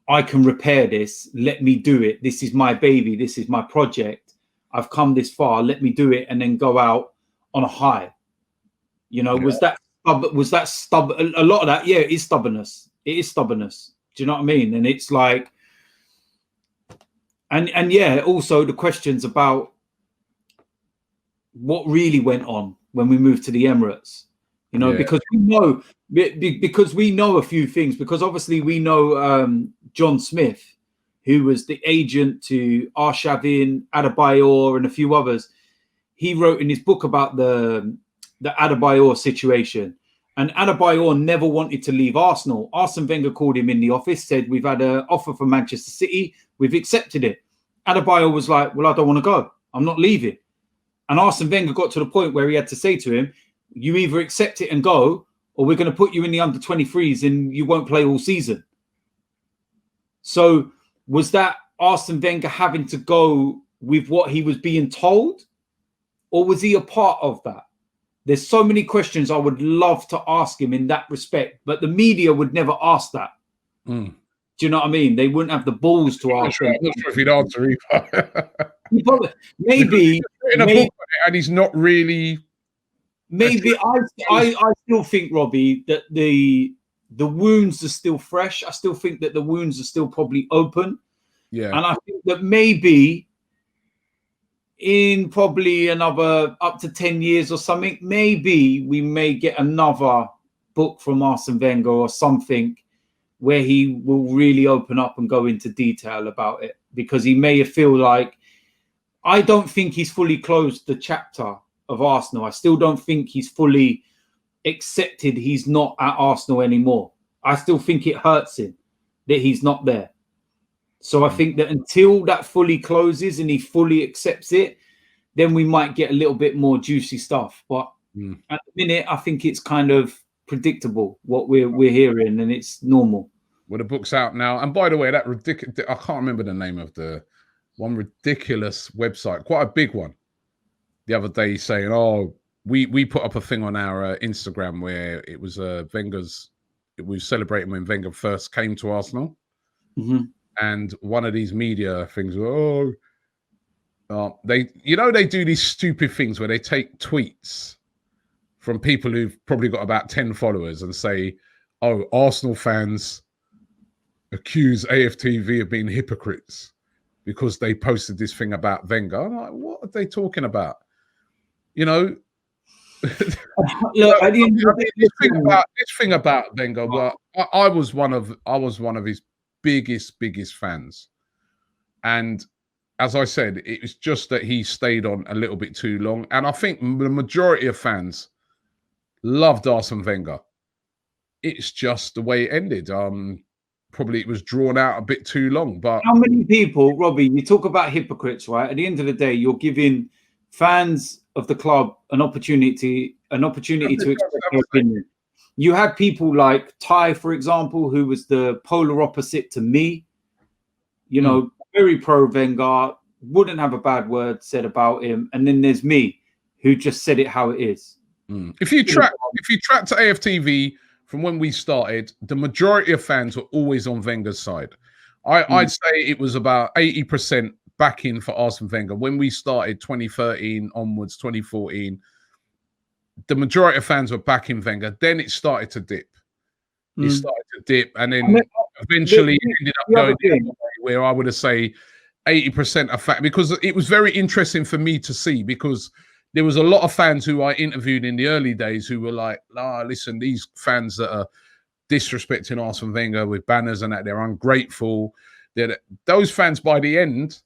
I can repair this, let me do it. This is my baby. This is my project. I've come this far. Let me do it and then go out on a high. Was that stubborn? A lot of that, it is stubbornness. It is stubbornness. Do you know what I mean? And it's like, and also the questions about what really went on when we moved to the Emirates. Because we know a few things, because obviously we know John Smith, who was the agent to Arshavin, Adebayor, and a few others. He wrote in his book about the Adebayor situation, and Adebayor never wanted to leave Arsenal. Arsene Wenger called him in the office, said, we've had an offer from Manchester City, we've accepted it. Adebayor was like, well, I don't want to go, I'm not leaving. And Arsene Wenger got to the point where he had to say to him, you either accept it and go, or we're going to put you in the under-23s and you won't play all season. So was that Arsene Wenger having to go with what he was being told, or was he a part of that? There's so many questions I would love to ask him in that respect, but the media would never ask that. Do you know what I mean? They wouldn't have the balls to ask him. I'm not sure if he'd answer either. Maybe in a book, and he's not really. Maybe I still think, Robbie, that the wounds are still fresh. I still think that the wounds are still probably open. Yeah. And I think that maybe in probably another up to 10 years or something, maybe we may get another book from Arsene Wenger or something where he will really open up and go into detail about it, because he may feel like, I don't think he's fully closed the chapter of Arsenal. I still don't think he's fully accepted he's not at Arsenal anymore. I still think it hurts him that he's not there. So I think that until that fully closes and he fully accepts it, then we might get a little bit more juicy stuff. But at the minute, I think it's kind of predictable what we're hearing, and it's normal. Well, the book's out now. And by the way, that ridiculous, I can't remember the name of the one ridiculous website, quite a big one, the other day saying, oh, we put up a thing on our Instagram where it was Wenger's, we were celebrating when Wenger first came to Arsenal. Mm-hmm. And one of these media things, they do these stupid things where they take tweets from people who've probably got about 10 followers and say, oh, Arsenal fans accuse AFTV of being hypocrites because they posted this thing about Wenger. I'm like, what are they talking about? You know, look, this thing about Wenger. Well, I was one of his biggest fans, and as I said, it was just that he stayed on a little bit too long. And I think the majority of fans loved Arsene Wenger. It's just the way it ended. Probably it was drawn out a bit too long. But how many people, Robbie, you talk about hypocrites, right? At the end of the day, you're giving fans of the club an opportunity to express their opinion. You had people like Ty, for example, who was the polar opposite to me. You know, very pro Wenger, wouldn't have a bad word said about him. And then there's me, who just said it how it is. If you track to AFTV from when we started, the majority of fans were always on Wenger's side. I'd say it was about 80% backing for Arsene Wenger. When we started 2013 onwards, 2014, the majority of fans were backing Wenger. Then it started to dip. It started to dip, and then eventually it ended up going the other way, where I would say 80% of fans, because it was very interesting for me to see, because there was a lot of fans who I interviewed in the early days who were like, listen, these fans that are disrespecting Arsene Wenger with banners and that, they're ungrateful. Those fans, by the end,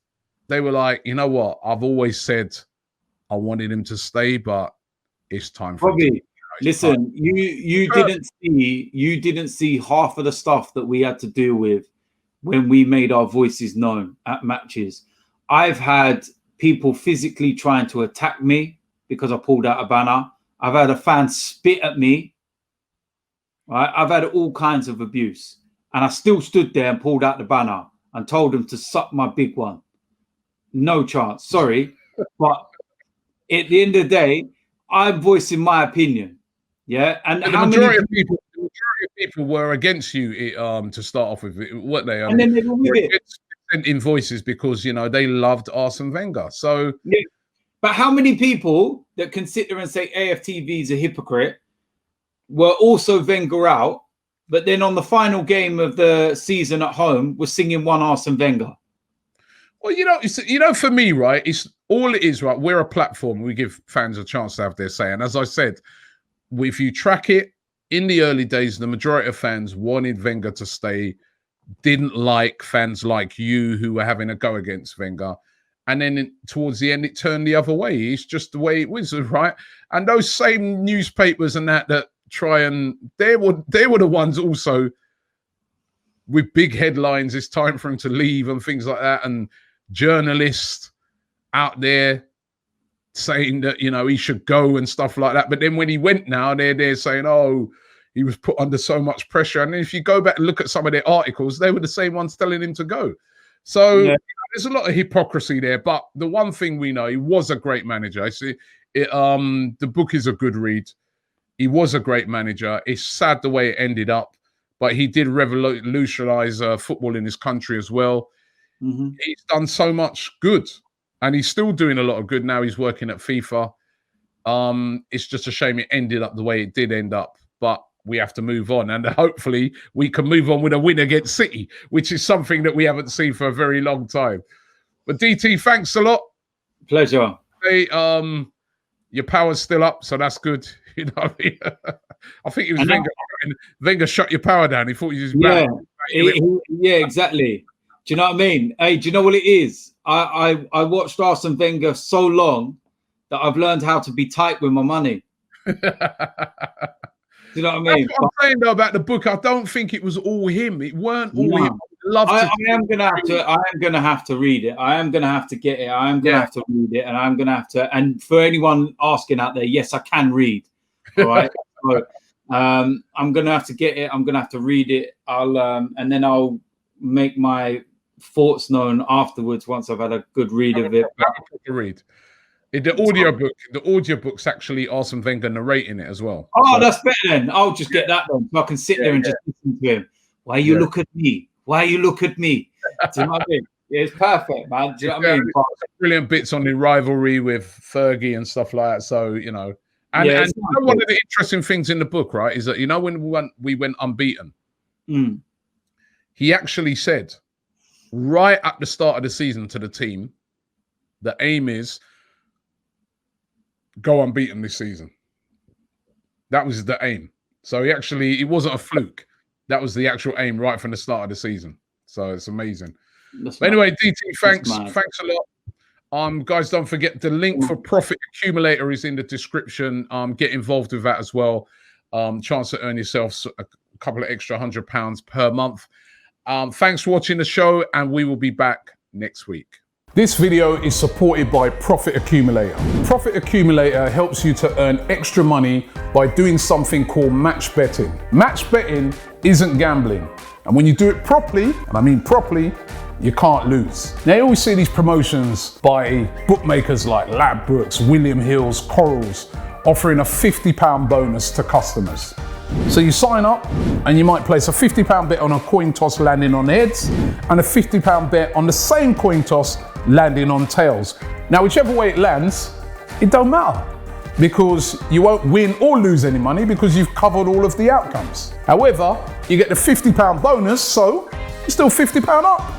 they were like, you know what? I've always said I wanted him to stay, but it's time for him to, listen, you didn't see half of the stuff that we had to deal with when we made our voices known at matches. I've had people physically trying to attack me because I pulled out a banner. I've had a fan spit at me. Right? I've had all kinds of abuse, and I still stood there and pulled out the banner and told them to suck my big one. No chance. Sorry, but at the end of the day, I'm voicing my opinion. Yeah, and the majority of people were against you to start off with. What they and then they were with it. In voices because they loved Arsene Wenger. So, yeah. But how many people that can sit there and say AFTV is a hypocrite were also Wenger out, but then on the final game of the season at home was singing one Arsene Wenger? Well, for me, right, it's all it is, right? We're a platform. We give fans a chance to have their say. And as I said, if you track it, in the early days, the majority of fans wanted Wenger to stay, didn't like fans like you who were having a go against Wenger. And then towards the end, it turned the other way. It's just the way it was, right? And those same newspapers and that try and they were the ones also with big headlines, it's time for him to leave and things like that. And journalists out there saying that, he should go and stuff like that. But then when he went now, they're saying, oh, he was put under so much pressure. And if you go back and look at some of their articles, they were the same ones telling him to go. So there's a lot of hypocrisy there. But the one thing we know, he was a great manager. The book is a good read. He was a great manager. It's sad the way it ended up, but he did revolutionize football in this country as well. He's done so much good, and he's still doing a lot of good now. He's working at FIFA. It's just a shame it ended up the way it did end up, but we have to move on, and hopefully we can move on with a win against City, which is something that we haven't seen for a very long time. But DT, thanks a lot. Pleasure. Hey, your power's still up, so that's good. You know what I mean? I think it was Wenger shut your power down. He thought you was yeah, exactly. Do you know what I mean? Hey, do you know what it is? I watched Arsene Wenger so long that I've learned how to be tight with my money. Do you know what I mean? That's what I'm saying though about the book. I don't think it was all him. It weren't all him. I am gonna have to read it. I am gonna have to get it. I am gonna have to read it, and I'm gonna have to. And for anyone asking out there, yes, I can read. All right. So, I'm gonna have to get it. I'm gonna have to read it. And then I'll make my thoughts known afterwards once I've had a good read of it. Read. The audiobooks actually Arsene Wenger narrating it as well. Oh, that's better then. I'll just get that then. So I can sit there and just listen to him. Why you look at me? Why you look at me? Do you know what I mean? Yeah, it's perfect, man. Do you know what I mean? Brilliant bits on the rivalry with Fergie and stuff like that. So, you know, and one of the interesting things in the book, right, is that, you know, when we went unbeaten, he actually said right at the start of the season to the team, the aim is go unbeaten this season. That was the aim. So it wasn't a fluke. That was the actual aim right from the start of the season. So it's amazing. But anyway, DT, thanks a lot. Guys, don't forget the link for Profit Accumulator is in the description. Get involved with that as well. Chance to earn yourself a couple of extra £100 per month. Thanks for watching the show, and we will be back next week. This video is supported by Profit Accumulator. Profit Accumulator helps you to earn extra money by doing something called match betting. Match betting isn't gambling. And when you do it properly, and I mean properly, you can't lose. Now, you always see these promotions by bookmakers like Ladbrokes, William Hill's, Corals, offering a £50 bonus to customers. So you sign up and you might place a £50 bet on a coin toss landing on heads and a £50 bet on the same coin toss landing on tails. Now, whichever way it lands, it don't matter because you won't win or lose any money because you've covered all of the outcomes. However, you get the £50 bonus, so you're still £50 up.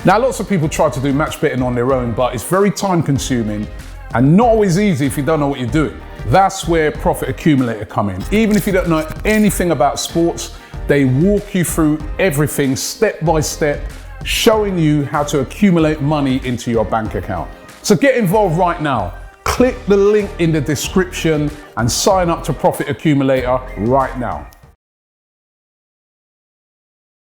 Now, lots of people try to do match betting on their own, but it's very time consuming and not always easy if you don't know what you're doing. That's where Profit Accumulator come in. Even if you don't know anything about sports, they walk you through everything step by step, showing you how to accumulate money into your bank account. So get involved right now. Click the link in the description and sign up to Profit Accumulator right now.